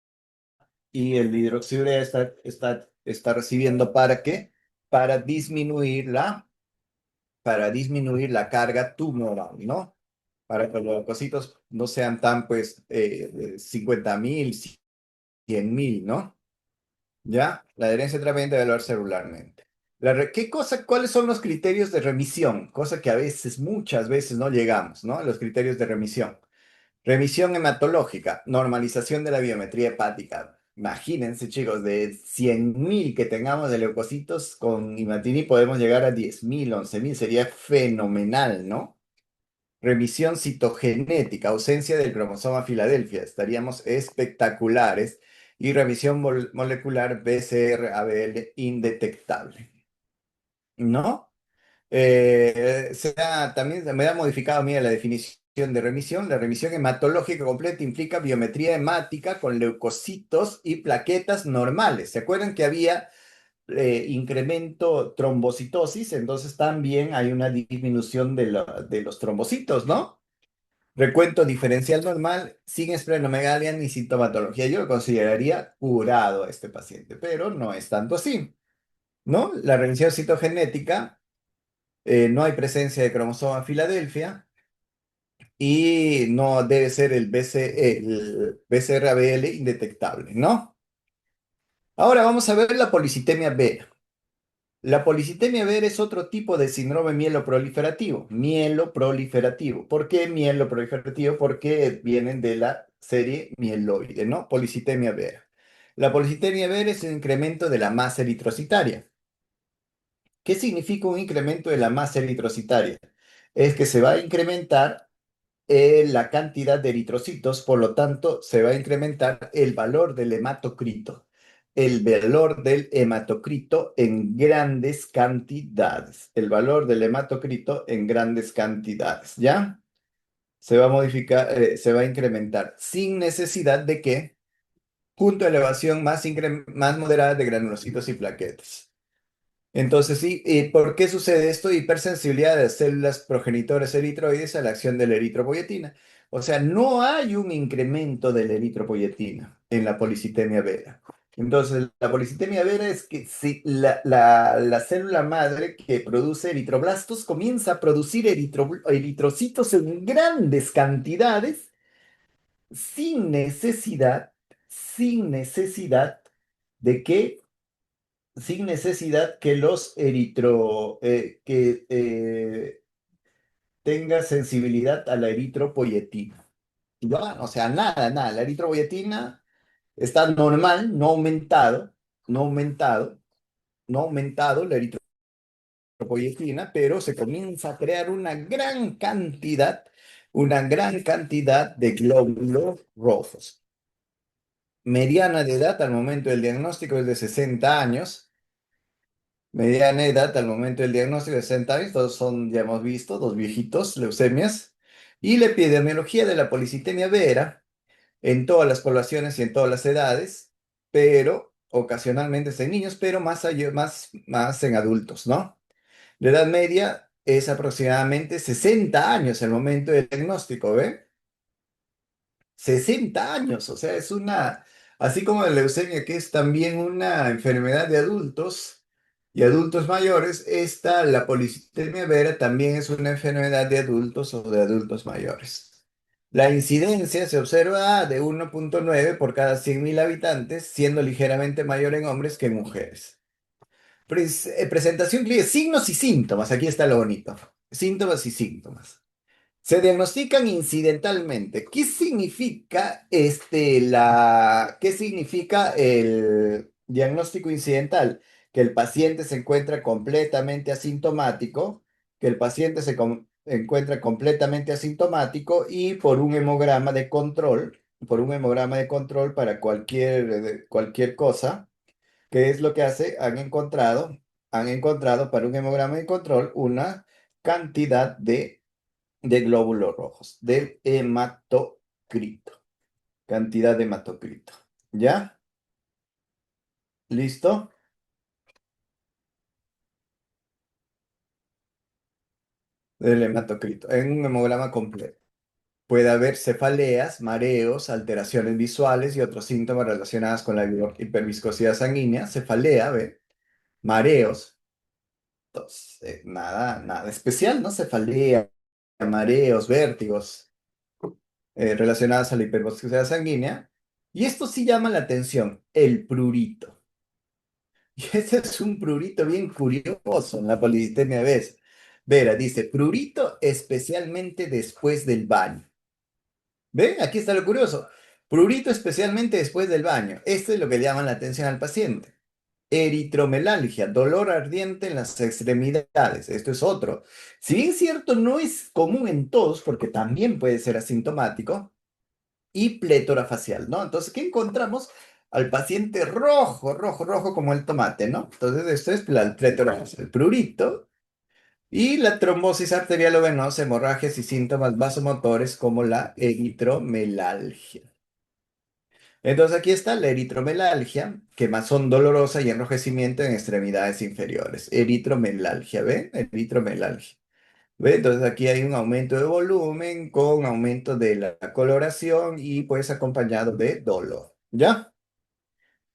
y el hidroxiurea está recibiendo ¿para qué? Para disminuir la carga tumoral, ¿no? Para que los leucocitos no sean tan, pues, 50.000, 100.000, ¿no? ¿Ya? La adherencia también debe evaluar celularmente. ¿Cuáles son los criterios de remisión? Cosa que a veces, muchas veces no llegamos, ¿no? Los criterios de remisión. Remisión hematológica, normalización de la biometría hepática. Imagínense, chicos, de 100.000 que tengamos de leucocitos, con imatinib podemos llegar a 10.000, 11.000, sería fenomenal, ¿no? Remisión citogenética, ausencia del cromosoma Filadelfia, estaríamos espectaculares. Y remisión molecular BCR-ABL indetectable, ¿no? También me ha modificado, mira, la definición de remisión. La remisión hematológica completa implica biometría hemática con leucocitos y plaquetas normales. ¿Se acuerdan que había incremento trombocitosis? Entonces también hay una disminución de los trombocitos, ¿no? Recuento diferencial normal, sin esplenomegalia ni sintomatología. Yo lo consideraría curado a este paciente, pero no es tanto así, ¿no? La remisión citogenética, no hay presencia de cromosoma Filadelfia y no debe ser el BCR-ABL indetectable, ¿no? Ahora vamos a ver la policitemia vera. La policitemia vera es otro tipo de síndrome mieloproliferativo. Mieloproliferativo. ¿Por qué mieloproliferativo? Porque vienen de la serie mieloide, ¿no? Policitemia vera. La policitemia vera es un incremento de la masa eritrocitaria. ¿Qué significa un incremento de la masa eritrocitaria? Es que se va a incrementar la cantidad de eritrocitos, por lo tanto, se va a incrementar el valor del hematocrito. El valor del hematocrito en grandes cantidades. El valor del hematocrito en grandes cantidades, ¿ya? Se va a modificar, se va a incrementar sin necesidad de que, junto a elevación más moderada de granulocitos y plaquetas. Entonces, sí, ¿por qué sucede esto? Hipersensibilidad de células progenitoras eritroides a la acción de la eritropoyetina. O sea, no hay un incremento de la eritropoyetina en la policitemia vera. Entonces, la policitemia vera es que si la célula madre que produce eritroblastos comienza a producir eritrocitos en grandes cantidades sin necesidad, sin necesidad de que sin necesidad que tenga sensibilidad a la eritropoyetina. ¿Ya? O sea, nada, nada. La eritropoyetina está normal, no aumentado, no aumentado, no aumentado la eritropoyetina, pero se comienza a crear una gran cantidad de glóbulos rojos. Mediana de edad al momento del diagnóstico es de 60 años. Mediana edad al momento del diagnóstico de 60 años, todos son, ya hemos visto, dos viejitos, leucemias. Y la epidemiología de la policitemia vera en todas las poblaciones y en todas las edades, pero ocasionalmente es en niños, pero más en adultos, ¿no? La edad media es aproximadamente 60 años el momento del diagnóstico, ¿ve? 60 años, o sea, así como la leucemia, que es también una enfermedad de adultos y adultos mayores, la policitemia vera también es una enfermedad de adultos o de adultos mayores. La incidencia se observa de 1,9 por cada 100.000 habitantes, siendo ligeramente mayor en hombres que en mujeres. Presentación clínica, signos y síntomas, aquí está lo bonito. Síntomas y síntomas. Se diagnostican incidentalmente. ¿Qué significa el diagnóstico incidental? Que el paciente se encuentra completamente asintomático, que el paciente encuentra completamente asintomático y por un hemograma de control. por un hemograma de control para cualquier cosa. ¿Qué es lo que hace? Han encontrado para un hemograma de control una cantidad de glóbulos rojos, del hematocrito, cantidad de hematocrito. ¿Ya? ¿Listo? Del hematocrito, en un hemograma completo. Puede haber cefaleas, mareos, alteraciones visuales y otros síntomas relacionados con la hiperviscosidad sanguínea. Cefalea, ¿ve? Mareos. Entonces, nada especial, ¿no? Cefalea, mareos, vértigos relacionados a la hiperviscosidad sanguínea. Y esto sí llama la atención, el prurito. Y ese es un prurito bien curioso en la policitemia vera. Vera dice, prurito especialmente después del baño. ¿Ven? Aquí está lo curioso. Prurito especialmente después del baño. Esto es lo que llama la atención al paciente. Eritromelalgia, dolor ardiente en las extremidades. Esto es otro. Si bien es cierto, no es común en todos, porque también puede ser asintomático, y plétora facial, ¿no? Entonces, ¿qué encontramos? Al paciente rojo, rojo, rojo como el tomate, ¿no? Entonces, esto es la plétora facial, prurito, y la trombosis arterial o venosa, hemorragias y síntomas vasomotores como la eritromelalgia. Entonces aquí está la eritromelalgia, quemazón dolorosa y enrojecimiento en extremidades inferiores. Eritromelalgia, ¿ven? Eritromelalgia. ¿Ve? Entonces aquí hay un aumento de volumen con aumento de la coloración y pues acompañado de dolor. ¿Ya?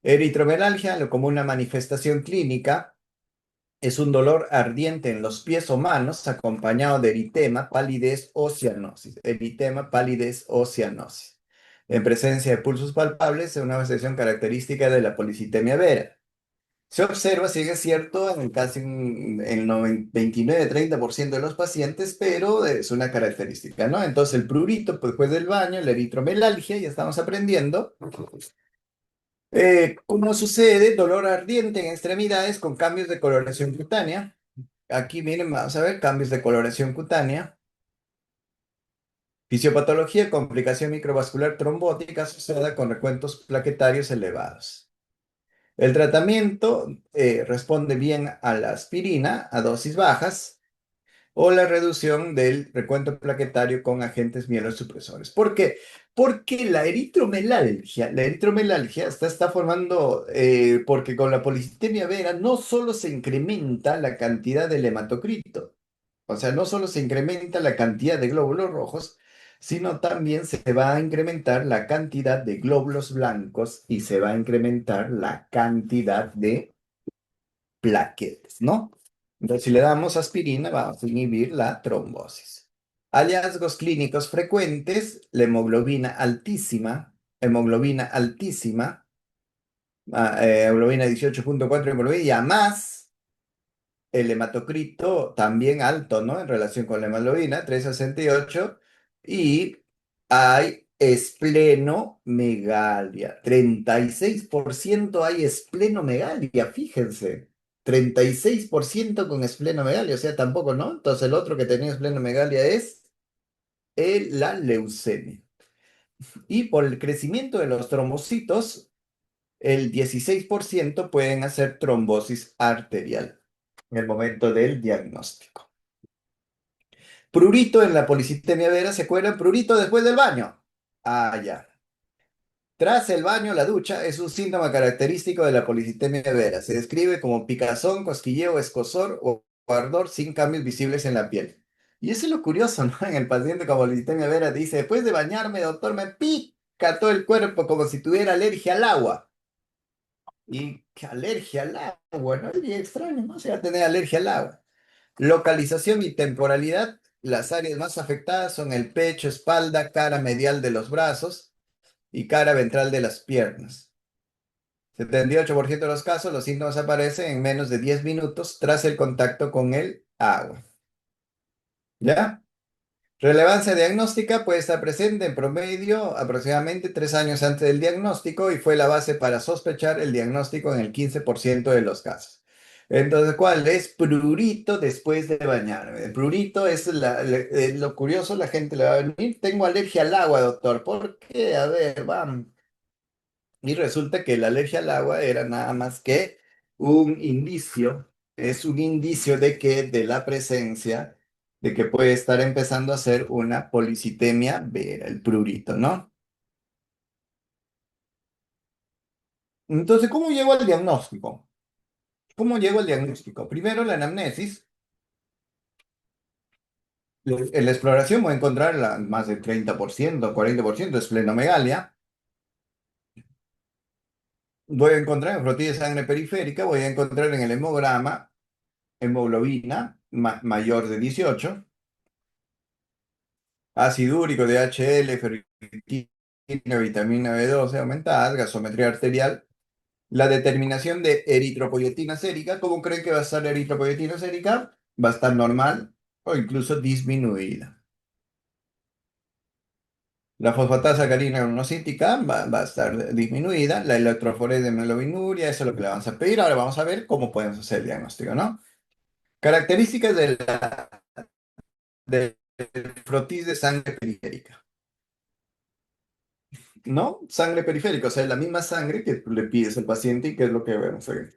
Eritromelalgia, como una manifestación clínica, es un dolor ardiente en los pies o manos acompañado de eritema, palidez o cianosis. Eritema, palidez o cianosis. En presencia de pulsos palpables, es una manifestación característica de la policitemia vera. Se observa, si es cierto, en casi el 29-30% de los pacientes, pero es una característica, ¿no? Entonces, el prurito pues, después del baño, la eritromelalgia, ya estamos aprendiendo. ¿Cómo sucede? Dolor ardiente en extremidades con cambios de coloración cutánea. Aquí miren, vamos a ver cambios de coloración cutánea. Fisiopatología, complicación microvascular trombótica asociada con recuentos plaquetarios elevados. El tratamiento responde bien a la aspirina a dosis bajas o la reducción del recuento plaquetario con agentes mielosupresores. ¿Por qué? Porque la eritromelalgia está formando, porque con la policitemia vera no solo se incrementa la cantidad del hematocrito, o sea, no solo se incrementa la cantidad de glóbulos rojos, sino también se va a incrementar la cantidad de glóbulos blancos y se va a incrementar la cantidad de plaquetas, ¿no? Entonces, si le damos aspirina, vamos a inhibir la trombosis. Hallazgos clínicos frecuentes, la hemoglobina altísima, hemoglobina 18,4 hemoglobina, y a más el hematocrito también alto, ¿no? En relación con la hemoglobina, 3,68, y hay esplenomegalia. 36% hay esplenomegalia, fíjense. 36% con esplenomegalia, o sea, tampoco, ¿no? Entonces el otro que tenía esplenomegalia es la leucemia. Y por el crecimiento de los trombocitos, el 16% pueden hacer trombosis arterial en el momento del diagnóstico. Prurito en la policitemia vera, ¿se acuerdan? Prurito después del baño. Ah, ya. Tras el baño, la ducha es un síntoma característico de la policitemia vera. Se describe como picazón, cosquilleo, escozor o ardor sin cambios visibles en la piel. Y eso es lo curioso, ¿no? En el paciente con policitemia vera dice, después de bañarme, doctor, me pica todo el cuerpo como si tuviera alergia al agua. Y qué alergia al agua, ¿no? Es bien extraño, ¿no? O sea, tener alergia al agua. Localización y temporalidad. Las áreas más afectadas son el pecho, espalda, cara medial de los brazos y cara ventral de las piernas. 78% de los casos, los síntomas aparecen en menos de 10 minutos tras el contacto con el agua. ¿Ya? Relevancia diagnóstica puede estar presente en promedio aproximadamente 3 años antes del diagnóstico y fue la base para sospechar el diagnóstico en el 15% de los casos. Entonces, ¿cuál es prurito después de bañarme? El prurito es lo curioso, la gente le va a venir. Tengo alergia al agua, doctor. ¿Por qué? A ver, vamos. Y resulta que la alergia al agua era nada más que un indicio, es un indicio de la presencia, de que puede estar empezando a hacer una policitemia vera, el prurito, ¿no? Entonces, ¿cómo llego al diagnóstico? ¿Cómo llego al diagnóstico? Primero, la anamnesis. En la exploración voy a encontrar más del 30%, 40% de esplenomegalia. Voy a encontrar en flotilla de sangre periférica, voy a encontrar en el hemograma hemoglobina mayor de 18, ácido úrico, DHL, ferritina, vitamina B12 aumentadas, gasometría arterial. La determinación de eritropoyetina sérica, ¿cómo creen que va a estar la eritropoyetina sérica? Va a estar normal o incluso disminuida. La fosfatasa sacarina monocítica va a estar disminuida, la electroforés de melovinuria, eso es lo que le vamos a pedir. Ahora vamos a ver cómo podemos hacer el diagnóstico, ¿no? Características del frotis de sangre periférica, ¿no? Sangre periférica, o sea, la misma sangre que le pides al paciente y que es lo que vemos aquí.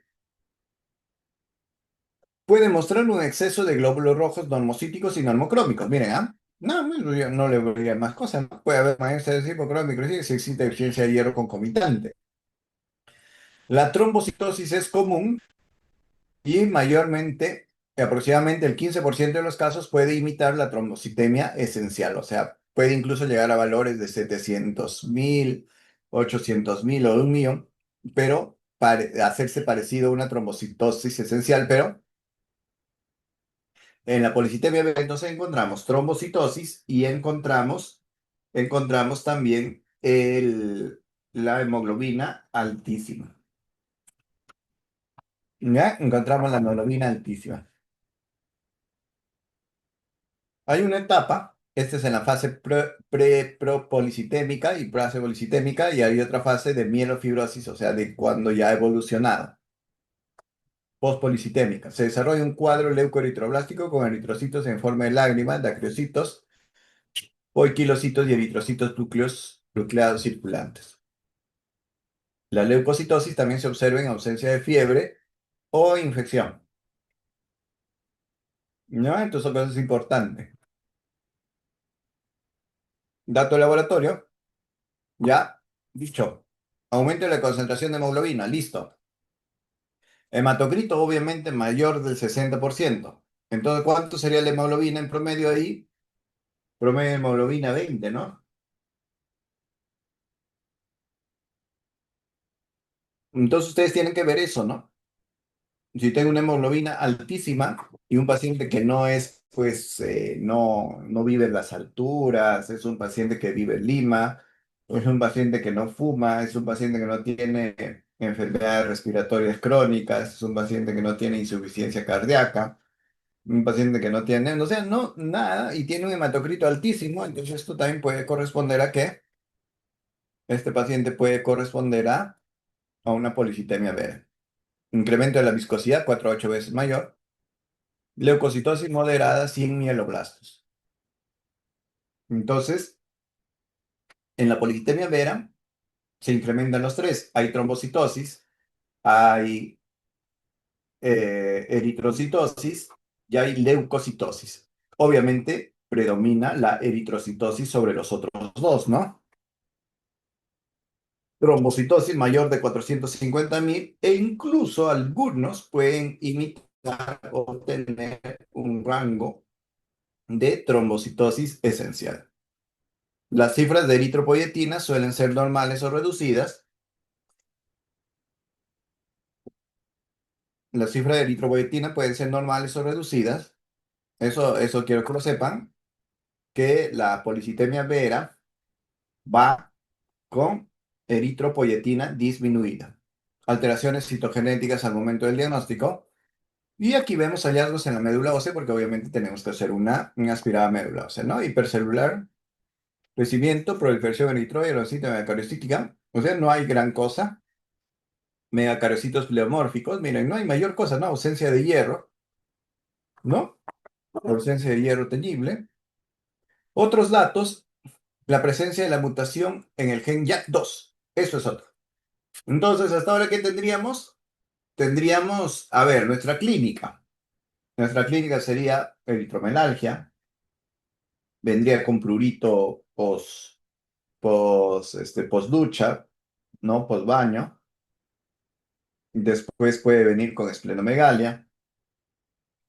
Puede mostrar un exceso de glóbulos rojos normocíticos y normocrómicos. Miren, ¿ah? No, yo no le voy a más cosas, ¿no? Puede haber mayor de hipocrómico si existe deficiencia de hierro concomitante. La trombocitosis es común y mayormente, aproximadamente el 15% de los casos puede imitar la trombocitemia esencial, o sea, puede incluso llegar a valores de 700.000, 800.000 o 1 millón, pero hacerse parecido a una trombocitosis esencial, pero en la policitemia B entonces encontramos trombocitosis y encontramos también la hemoglobina altísima. ¿Ya? Encontramos la hemoglobina altísima. Hay una etapa, esta es en la fase pre-propolicitémica y prasebolicitémica, y hay otra fase de mielofibrosis, o sea, de cuando ya ha evolucionado. Postpolicitémica. Se desarrolla un cuadro leucoeritroblástico con eritrocitos en forma de lágrimas, dacriocitos, poiquilocitos y eritrocitos nucleados circulantes. La leucocitosis también se observa en ausencia de fiebre o infección. ¿No? Entonces, son cosas importantes. Dato de laboratorio, ya dicho. Aumento de la concentración de hemoglobina, listo. Hematocrito, obviamente, mayor del 60%. Entonces, ¿cuánto sería la hemoglobina en promedio ahí? Promedio de hemoglobina 20, ¿no? Entonces, ustedes tienen que ver eso, ¿no? Si tengo una hemoglobina altísima y un paciente que no es, pues, no vive en las alturas, es un paciente que vive en Lima, es un paciente que no fuma, es un paciente que no tiene enfermedades respiratorias crónicas, es un paciente que no tiene insuficiencia cardíaca, un paciente que no tiene, o sea, no, nada, y tiene un hematocrito altísimo, entonces esto también puede corresponder a qué? Este paciente puede corresponder a una policitemia vera. Incremento de la viscosidad 4 a 8 veces mayor. Leucocitosis moderada sin mieloblastos. Entonces, en la policitemia vera se incrementan los tres. Hay trombocitosis, hay eritrocitosis y hay leucocitosis. Obviamente, predomina la eritrocitosis sobre los otros dos, ¿no? Trombocitosis mayor de 450.000 e incluso algunos pueden imitar o tener un rango de trombocitosis esencial. Las cifras de eritropoyetina suelen ser normales o reducidas. Las cifras de eritropoyetina pueden ser normales o reducidas. Eso quiero que lo sepan, que la policitemia vera va con eritropoyetina disminuida. Alteraciones citogenéticas al momento del diagnóstico. Y aquí vemos hallazgos en la médula ósea, porque obviamente tenemos que hacer una aspirada médula ósea, ¿no? Hipercelular, crecimiento, proliferación eritroide, erosita mecariostítica. O sea, no hay gran cosa. Megacariocitos pleomórficos, miren, no hay mayor cosa, ¿no? Ausencia de hierro, ¿no? Ausencia de hierro teñible. Otros datos, la presencia de la mutación en el gen YAC2. Eso es otro. Entonces, hasta ahora, ¿qué tendríamos? Tendríamos, a ver, nuestra clínica. Nuestra clínica sería eritromelalgia, vendría con prurito post ducha, ¿no? Post baño. Después puede venir con esplenomegalia.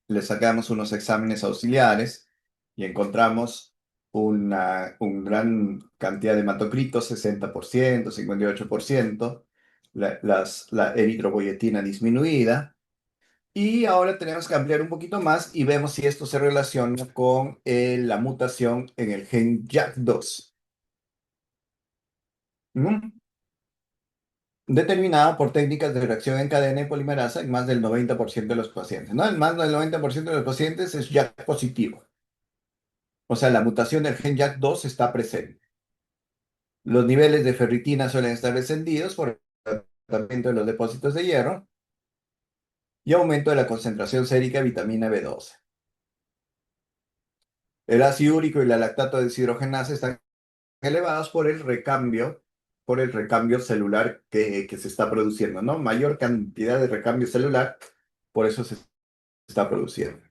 Le sacamos unos exámenes auxiliares y encontramos una gran cantidad de hematocritos, 60%, 58%, la eritropoyetina disminuida. Y ahora tenemos que ampliar un poquito más y vemos si esto se relaciona con la mutación en el gen JAK2, ¿no? Determinada por técnicas de reacción en cadena y polimerasa en más del 90% de los pacientes, ¿no? En más del 90% de los pacientes es JAK positivo. O sea, la mutación del gen JAK2 está presente. Los niveles de ferritina suelen estar descendidos por el tratamiento de los depósitos de hierro y aumento de la concentración sérica de vitamina B12. El ácido úrico y la lactato deshidrogenasa están elevados por el recambio celular que se está produciendo, ¿no? Mayor cantidad de recambio celular, por eso se está produciendo.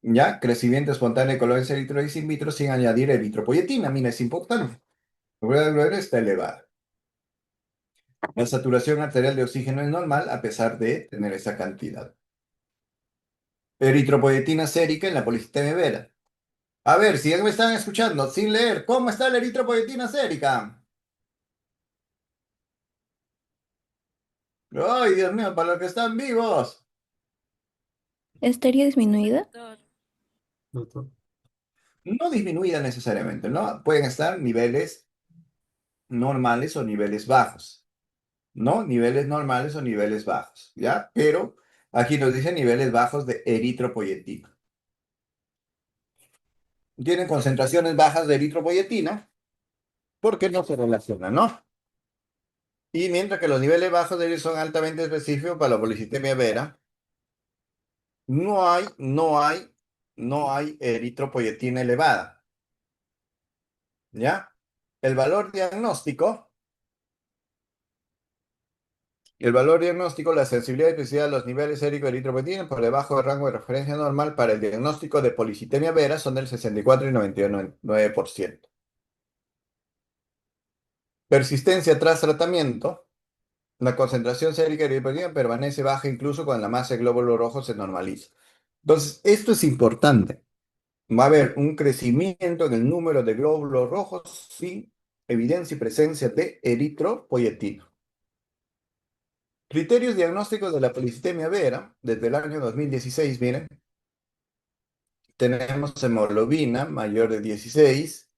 ¿Ya? Crecimiento espontáneo de colonias eritroides in vitro sin añadir eritropoyetina. Mira, es importante. La probabilidad de está elevada. La saturación arterial de oxígeno es normal a pesar de tener esa cantidad. Eritropoyetina sérica en la policitemia vera. A ver, si ya me están escuchando sin leer, ¿cómo está la eritropoyetina sérica? Ay, Dios mío, para los que están vivos. ¿Estaría disminuida? No disminuida necesariamente, ¿no? Pueden estar niveles normales o niveles bajos, ¿no? Niveles normales o niveles bajos, ¿ya? Pero aquí nos dice niveles bajos de eritropoyetina. Tienen concentraciones bajas de eritropoyetina porque no se relacionan, ¿no? Y mientras que los niveles bajos de son altamente específicos para la policitemia vera, no hay eritropoyetina elevada, ¿ya? El valor diagnóstico la sensibilidad y especificidad de los niveles séricos de eritropoyetina por debajo del rango de referencia normal para el diagnóstico de policitemia vera son del 64 y 99%. Persistencia tras tratamiento, la concentración sérica de eritropoyetina permanece baja incluso cuando la masa de glóbulos rojos se normaliza. Entonces, esto es importante. Va a haber un crecimiento en el número de glóbulos rojos sin evidencia y presencia de eritropoyetina. Criterios diagnósticos de la policitemia vera, desde el año 2016, miren, tenemos hemoglobina mayor de 16,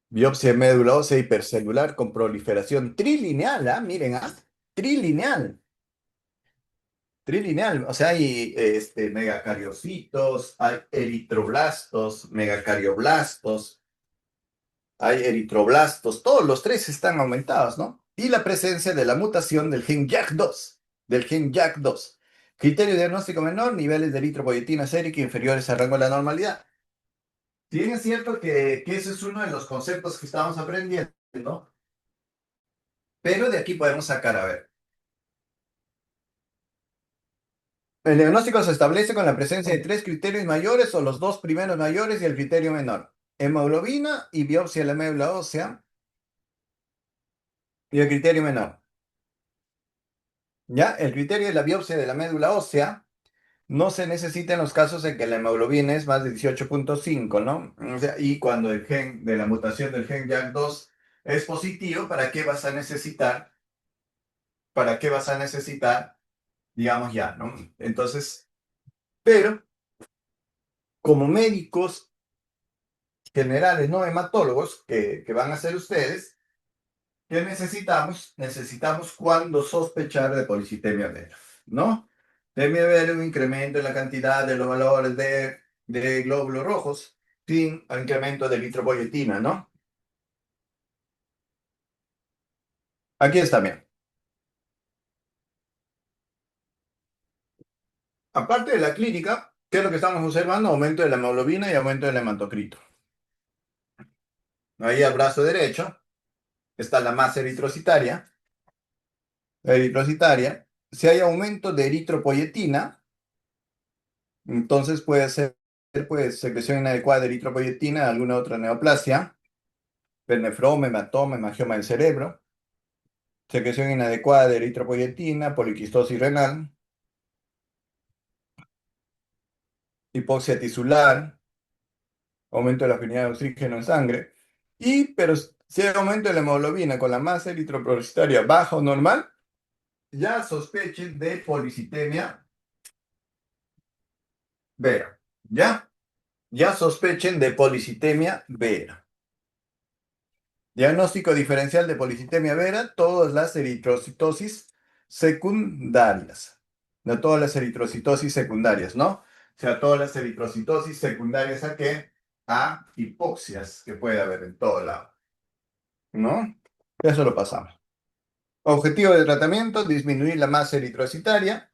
biopsia de médula ósea hipercelular con proliferación trilineal, miren, trilineal, trilineal, o sea, hay megacariocitos, hay eritroblastos, megacarioblastos, hay eritroblastos, todos los tres están aumentados, ¿no? Y la presencia de la mutación del gen JAK2. Criterio diagnóstico menor, niveles de eritropoyetina sérica inferiores al rango de la normalidad. Si bien es cierto que ese es uno de los conceptos que estamos aprendiendo, ¿no? Pero de aquí podemos sacar, a ver. El diagnóstico se establece con la presencia de tres criterios mayores o los dos primeros mayores y el criterio menor. Hemoglobina y biopsia de la médula ósea y el criterio menor. ¿Ya? El criterio de la biopsia de la médula ósea no se necesita en los casos en que la hemoglobina es más de 18,5, ¿no? O sea, y cuando el gen de la mutación del gen JAK2 es positivo, ¿para qué vas a necesitar, digamos ya, ¿no? Entonces, pero como médicos generales, no hematólogos, que van a ser ustedes, ¿qué necesitamos? Necesitamos cuando sospechar de policitemia vera, ¿no? Debe haber un incremento en la cantidad de los valores de glóbulos rojos sin incremento de eritropoyetina, ¿no? Aquí está bien. Aparte de la clínica, ¿qué es lo que estamos observando? Aumento de la hemoglobina y aumento del hematocrito. Ahí al brazo derecho está la masa eritrocitaria. La eritrocitaria. Si hay aumento de eritropoyetina, entonces puede ser pues, secreción inadecuada de eritropoyetina, alguna otra neoplasia, pernefroma, hematoma, hemangioma del cerebro, secreción inadecuada de eritropoyetina, poliquistosis renal, hipoxia tisular, aumento de la afinidad de oxígeno en sangre, pero si hay aumento de la hemoglobina con la masa eritroprocitaria baja o normal, ya sospechen de policitemia vera. ¿Ya? Ya sospechen de policitemia vera. Diagnóstico diferencial de policitemia vera, todas las eritrocitosis secundarias. No todas las eritrocitosis secundarias, ¿no? O sea, todas las eritrocitosis secundarias a qué? A hipoxias que puede haber en todo lado, ¿no? Eso lo pasamos. Objetivo de tratamiento, disminuir la masa eritrocitaria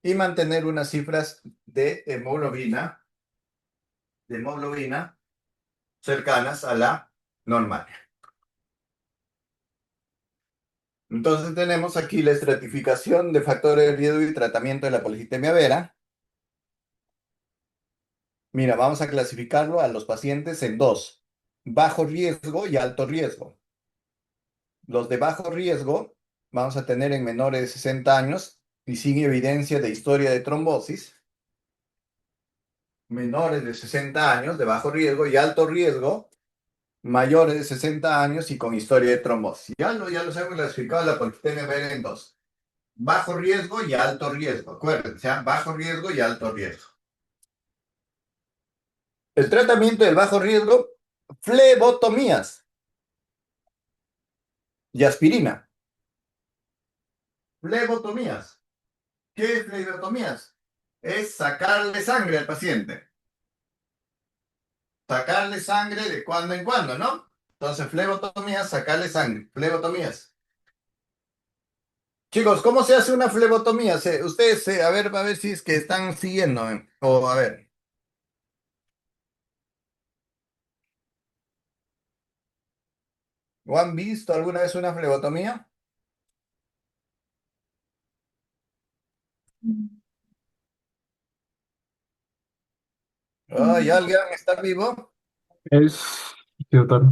y mantener unas cifras de hemoglobina cercanas a la normal. Entonces tenemos aquí la estratificación de factores de riesgo y tratamiento de la policitemia vera. Mira, vamos a clasificarlo a los pacientes en dos, bajo riesgo y alto riesgo. Los de bajo riesgo vamos a tener en menores de 60 años y sin evidencia de historia de trombosis. Menores de 60 años de bajo riesgo y alto riesgo, mayores de 60 años y con historia de trombosis. Ya los hemos clasificado la policitemia vera en dos. Bajo riesgo y alto riesgo. Acuérdense, ¿ah? Bajo riesgo y alto riesgo. El tratamiento del bajo riesgo, flebotomías y aspirina. Flebotomías. ¿Qué es flebotomías? Es sacarle sangre al paciente. Sacarle sangre de cuando en cuando, ¿no? Entonces, flebotomías, sacarle sangre. Flebotomías. Chicos, ¿cómo se hace una flebotomía? Ustedes, a ver si es que están siguiendo. O a ver, ¿o han visto alguna vez una flebotomía? Ay, Mm, ¿alguien está vivo? Es, sí, doctor.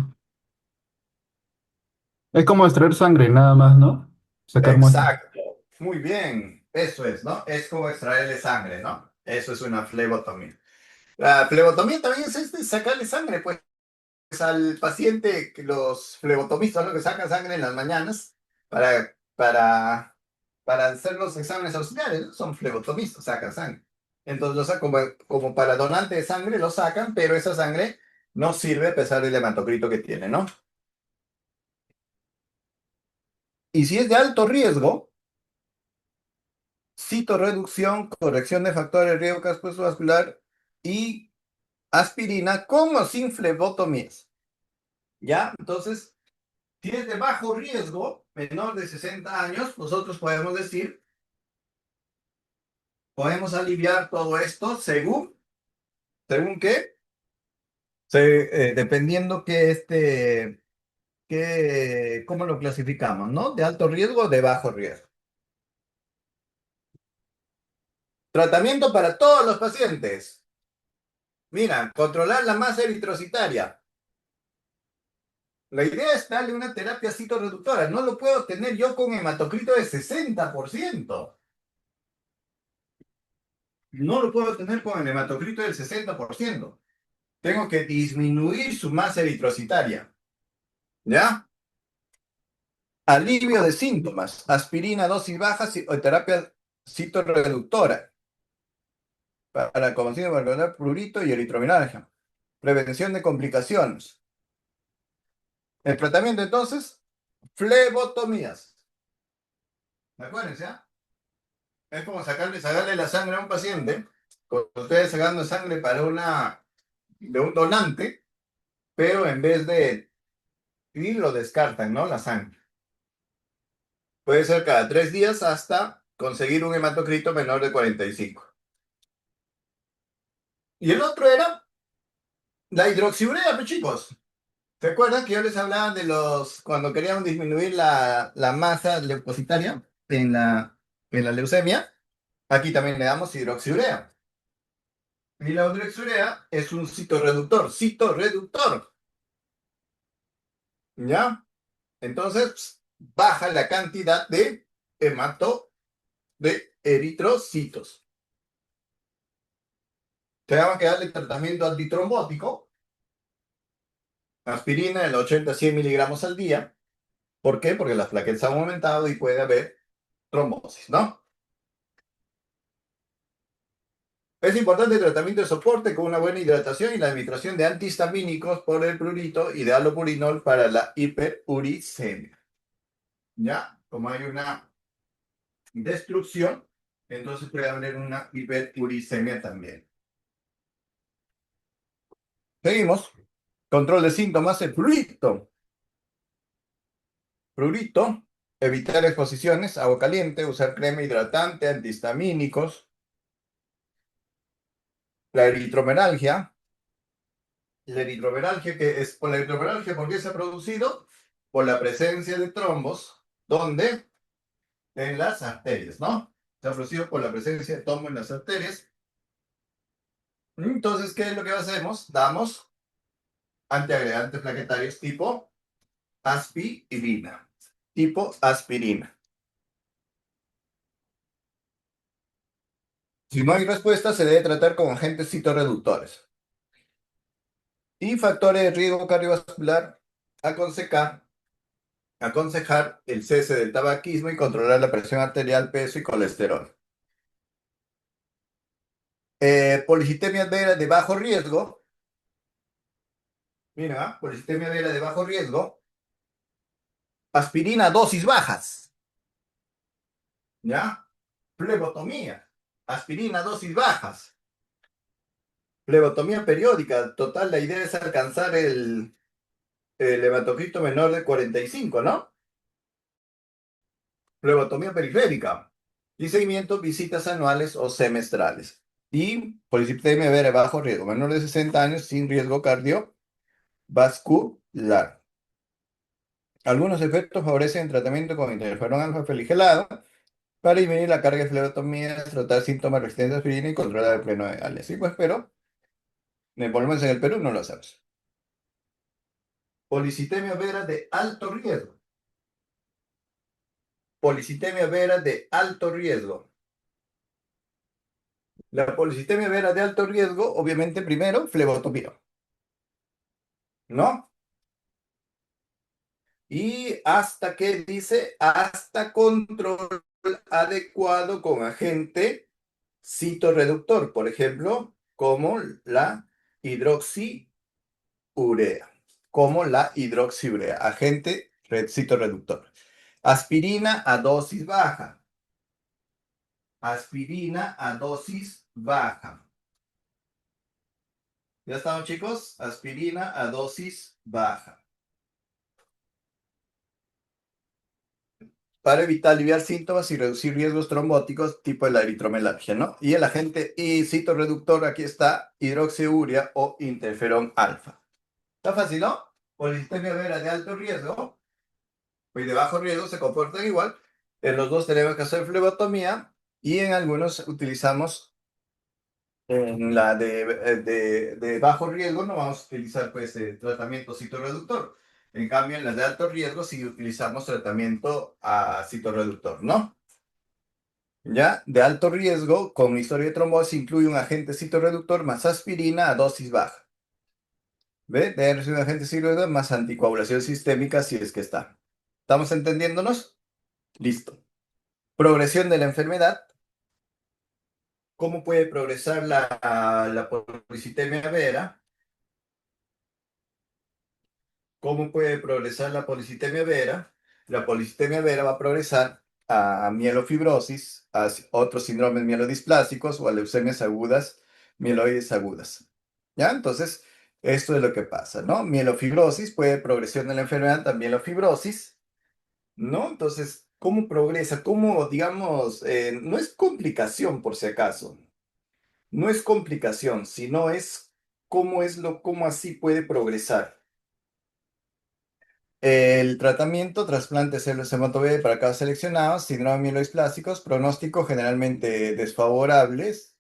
Es como extraer sangre, nada más, ¿no? Sacar muestras. Exacto. Muy bien. Eso es, ¿no? Es como extraerle sangre, ¿no? Eso es una flebotomía. La flebotomía también es sacarle sangre, pues, al paciente, que los flebotomistas, ¿no? Que sacan sangre en las mañanas para, para, para hacer los exámenes auxiliares, ¿no? Son flebotomistas, sacan sangre. Entonces, lo sacan como para donante de sangre, lo sacan, pero esa sangre no sirve a pesar del hematocrito que tiene, ¿no? Y si es de alto riesgo, citorreducción, corrección de factores de riesgo cardiovascular y aspirina con o sin flebotomías. ¿Ya? Entonces, si es de bajo riesgo, menor de 60 años, nosotros podemos decir, podemos aliviar todo esto ¿según qué? Dependiendo ¿cómo lo clasificamos, ¿no? De alto riesgo o de bajo riesgo. Tratamiento para todos los pacientes. Mira, controlar la masa eritrocitaria. La idea es darle una terapia citorreductora. No lo puedo tener yo con hematocrito de 60%. No lo puedo tener con el hematocrito del 60%. Tengo que disminuir su masa eritrocitaria. ¿Ya? Alivio de síntomas. Aspirina, dosis bajas o terapia citorreductora para conocido para prurito y eritrominalia. Prevención de complicaciones. El tratamiento entonces, flebotomías. Acuérdense, ¿ah? Es como sacarle la sangre a un paciente, con ustedes sacando sangre de un donante, pero en vez de ir lo descartan, ¿no? La sangre. Puede ser cada 3 días hasta conseguir un hematocrito menor de 45. Y el otro era la hidroxiurea, pues chicos. ¿Se acuerdan que yo les hablaba de cuando querían disminuir la masa leucocitaria en la leucemia? Aquí también le damos hidroxiurea. Y la hidroxiurea es un citorreductor, ¿ya? Entonces, baja la cantidad de de eritrocitos. Tenemos que darle tratamiento antitrombótico, aspirina en 80 a 100 miligramos al día. ¿Por qué? Porque las plaquetas han aumentado y puede haber trombosis, ¿no? Es importante el tratamiento de soporte con una buena hidratación y la administración de antihistamínicos por el prurito y de halopurinol para la hiperuricemia. ¿Ya? Como hay una destrucción, entonces puede haber una hiperuricemia también. Seguimos. Control de síntomas, el prurito. Prurito, evitar exposiciones, agua caliente, usar crema hidratante, antihistamínicos, la eritromeralgia. La eritromeralgia, que es por la eritromeralgia, ¿por qué se ha producido? Por la presencia de trombos, ¿dónde? En las arterias, ¿no? Se ha producido por la presencia de trombos en las arterias. Entonces, ¿qué es lo que hacemos? Damos antiagregantes plaquetarios tipo aspirina. Tipo aspirina. Si no hay respuesta, se debe tratar con agentes citorreductores. Y factores de riesgo cardiovascular, aconsejar, aconsejar el cese del tabaquismo y controlar la presión arterial, peso y colesterol. Policitemia vera de bajo riesgo. Mira, policitemia vera de bajo riesgo. Aspirina dosis bajas. ¿Ya? Flebotomía. Aspirina dosis bajas. Flebotomía periódica. Total, la idea es alcanzar el hematocrito menor de 45, ¿no? Flebotomía periférica. Y seguimiento, visitas anuales o semestrales. Y policitemia vera de bajo riesgo. Menor de 60 años sin riesgo cardiovascular. Algunos efectos favorecen el tratamiento con interferón alfa feligelado para disminuir la carga de flebotomía, tratar síntomas resistentes a aspirina y controlar el pleno de Gales. Sí, pues, pero por lo menos en el Perú no lo hacemos. Policitemia vera de alto riesgo. Policitemia vera de alto riesgo. La policitemia vera de alto riesgo, obviamente, primero, flebotomía, ¿no? Y hasta que dice, hasta control adecuado con agente citorreductor, por ejemplo, como la hidroxiurea, agente citorreductor. Aspirina a dosis baja. Aspirina a dosis baja. ¿Ya estamos, chicos? Aspirina a dosis baja. Para evitar aliviar síntomas y reducir riesgos trombóticos tipo la eritromelalgia, ¿no? Y el agente citorreductor, aquí está, hidroxiurea o interferón alfa. Está fácil, ¿no? Policitemia vera de alto riesgo y de bajo riesgo se comportan igual. En los dos tenemos que hacer flebotomía y en algunos utilizamos en la de bajo riesgo no vamos a utilizar pues tratamiento citorreductor. En cambio, en las de alto riesgo sí utilizamos tratamiento citorreductor, ¿no? Ya, de alto riesgo, con historia de trombosis, incluye un agente citorreductor más aspirina a dosis baja. ¿Ve? Debe recibir un agente citorreductor más anticoagulación sistémica si es que está. ¿Estamos entendiéndonos? Listo. Progresión de la enfermedad. ¿Cómo puede progresar la policitemia vera? ¿Cómo puede progresar la policitemia vera? La policitemia vera va a progresar a mielofibrosis, a otros síndromes mielodisplásicos o a leucemias agudas, mieloides agudas. ¿Ya? Entonces, esto es lo que pasa, ¿no? Mielofibrosis puede progresión de la enfermedad, también la fibrosis, ¿no? Entonces, ¿cómo progresa? ¿Cómo, digamos, no es complicación por si acaso? No es complicación, sino es cómo así puede progresar. El tratamiento, trasplante de células hematopoietic para casos seleccionados, síndrome de mieloplásticos, pronóstico generalmente desfavorables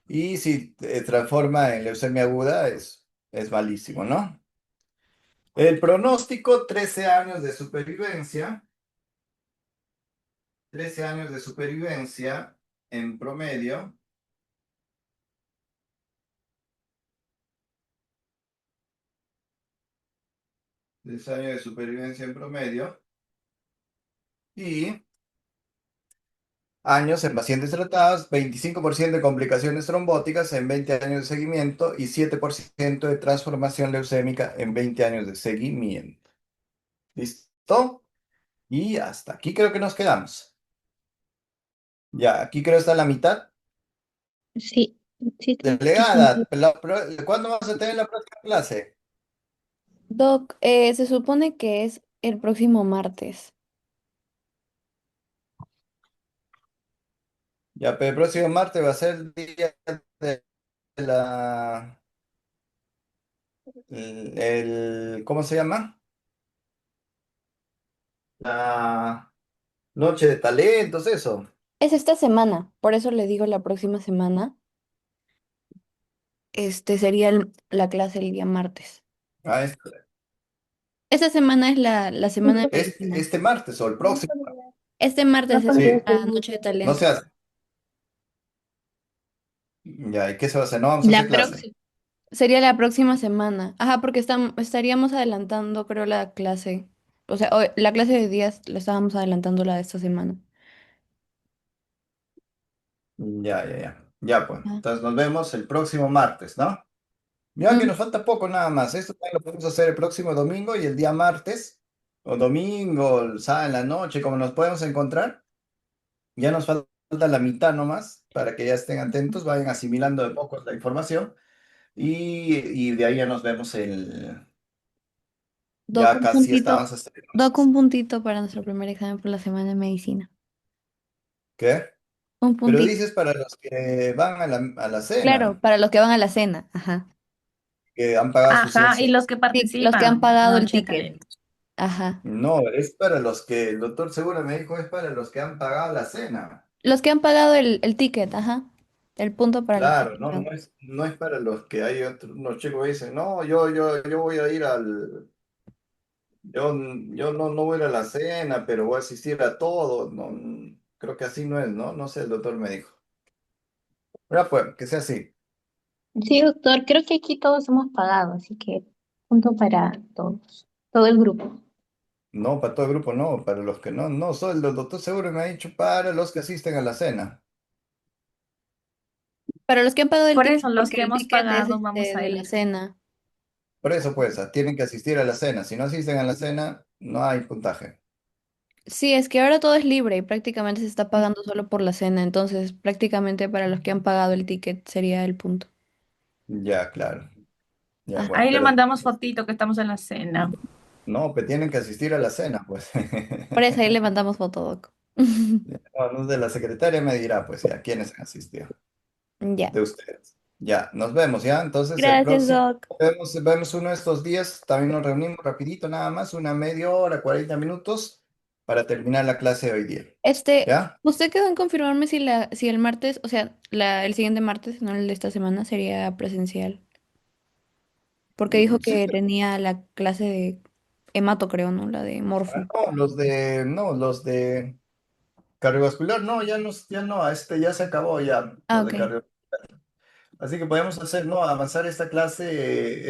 y si transforma en leucemia aguda es malísimo, ¿no? El pronóstico, 13 años de supervivencia, 13 años de supervivencia en promedio, 13 años de supervivencia en promedio y años en pacientes tratados, 25% de complicaciones trombóticas en 20 años de seguimiento y 7% de transformación leucémica en 20 años de seguimiento. ¿Listo? Y hasta aquí creo que nos quedamos. Ya, aquí creo que está la mitad. Sí, sí, sí, Delegada, ¿cuándo vamos a tener la próxima clase? Doc, se supone que es el próximo martes. Ya, pero el próximo martes va a ser el día de la... ¿cómo se llama? La noche de talentos, eso. Es esta semana, por eso le digo la próxima semana. Sería la clase el día martes. Ah, Esta semana es la semana de medicina. este martes o el próximo. Este martes es Sí, la noche de no se talentos. hace. Ya, ¿y qué se va a hacer? No vamos a hacer La clase. próxima. Sería la próxima semana. Ajá, porque estaríamos adelantando, creo, la clase. O sea, la clase de días la estábamos adelantando la de esta semana. Ya, ya, ya. Ya, pues. Ah. Entonces nos vemos el próximo martes, ¿no? Ya que Mm, nos falta poco nada más. Esto también lo podemos hacer el próximo domingo y el día martes, o domingo, el sábado en la noche, como nos podemos encontrar. Ya nos falta la mitad nomás para que ya estén atentos, vayan asimilando de poco la información y de ahí ya nos vemos Doc, ya un casi puntito. estamos hasta el Doc, martes. un puntito para nuestro primer examen por la semana de medicina. ¿Qué? Un Pero puntito. dices para los que van a la Claro, cena, para los que van a la cena. Ajá. que han pagado su Ajá, y ciencia. los que Sí, los que han participan, pagado el noche de ticket. talento. Ajá. No, es para los que, el doctor Segura me dijo, es para los que han pagado la cena. Los que han pagado el ticket, ajá. El punto para los que Claro, han no, pagado. no es para los que hay otros, unos chicos que dicen, no, yo voy a ir yo no voy a ir a la cena, pero voy a asistir a todo. No, creo que así no es, ¿no? No sé, el doctor me dijo. Ya pues, que sea así. Sí, doctor, creo que aquí todos hemos pagado, así que punto para todos, todo el grupo. No, para todo el grupo no, para los que no, no, soy el doctor Seguro me ha dicho para los que asisten a la cena. Para los que han pagado el Por ticket, eso, los porque que el hemos ticket es pagado vamos a de la ir. cena. Por eso, pues, tienen que asistir a la cena. Si no asisten a la cena, no hay puntaje. Sí, es que ahora todo es libre y prácticamente se está pagando solo por la cena, entonces prácticamente para los que han pagado el ticket sería el punto. Ya, claro. Ya, Ah, bueno, Ahí le pero mandamos fotito que estamos en la cena. no, pues tienen que asistir a la cena, pues. por eso ahí le mandamos fotodoc. No, no, de la secretaria me dirá, pues, ya, quiénes han asistido Ya. de ustedes. Ya, nos vemos, ¿ya? Entonces, el Gracias, próximo, Doc. vemos uno de estos días, también nos reunimos rapidito, nada más, una media hora, 40 minutos, para terminar la clase de hoy día, ¿ya? ¿Usted quedó en confirmarme si el martes, o sea, el siguiente martes, no el de esta semana, sería presencial? Porque dijo Sí, que tenía la clase de hemato, creo, ¿no? La de morfo. no, los de cardiovascular, no, ya no, ya se acabó ya, Ah, los de ok. cardiovascular. Así que podemos hacer, ¿no? Avanzar esta clase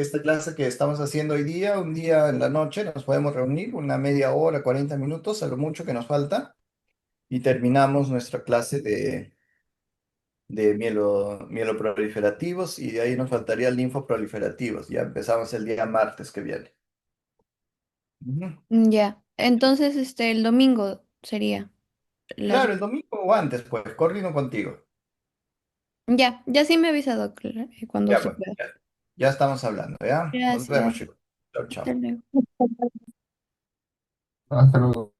que estamos haciendo hoy día, un día en la noche, nos podemos reunir, una media hora, 40 minutos, a lo mucho que nos falta, y terminamos nuestra clase de mieloproliferativos, y de ahí nos faltaría linfoproliferativos. Ya empezamos el día martes que viene. Ujú. Ya. Entonces, el domingo sería las... Claro, el domingo o antes, pues, coordino contigo. Ya, ya sí me ha avisado, claro, cuando Ya, usted pues, pueda. ya estamos hablando, ¿ya? Nos vemos, Gracias. chicos. Chao, Hasta chao. luego. Hasta luego.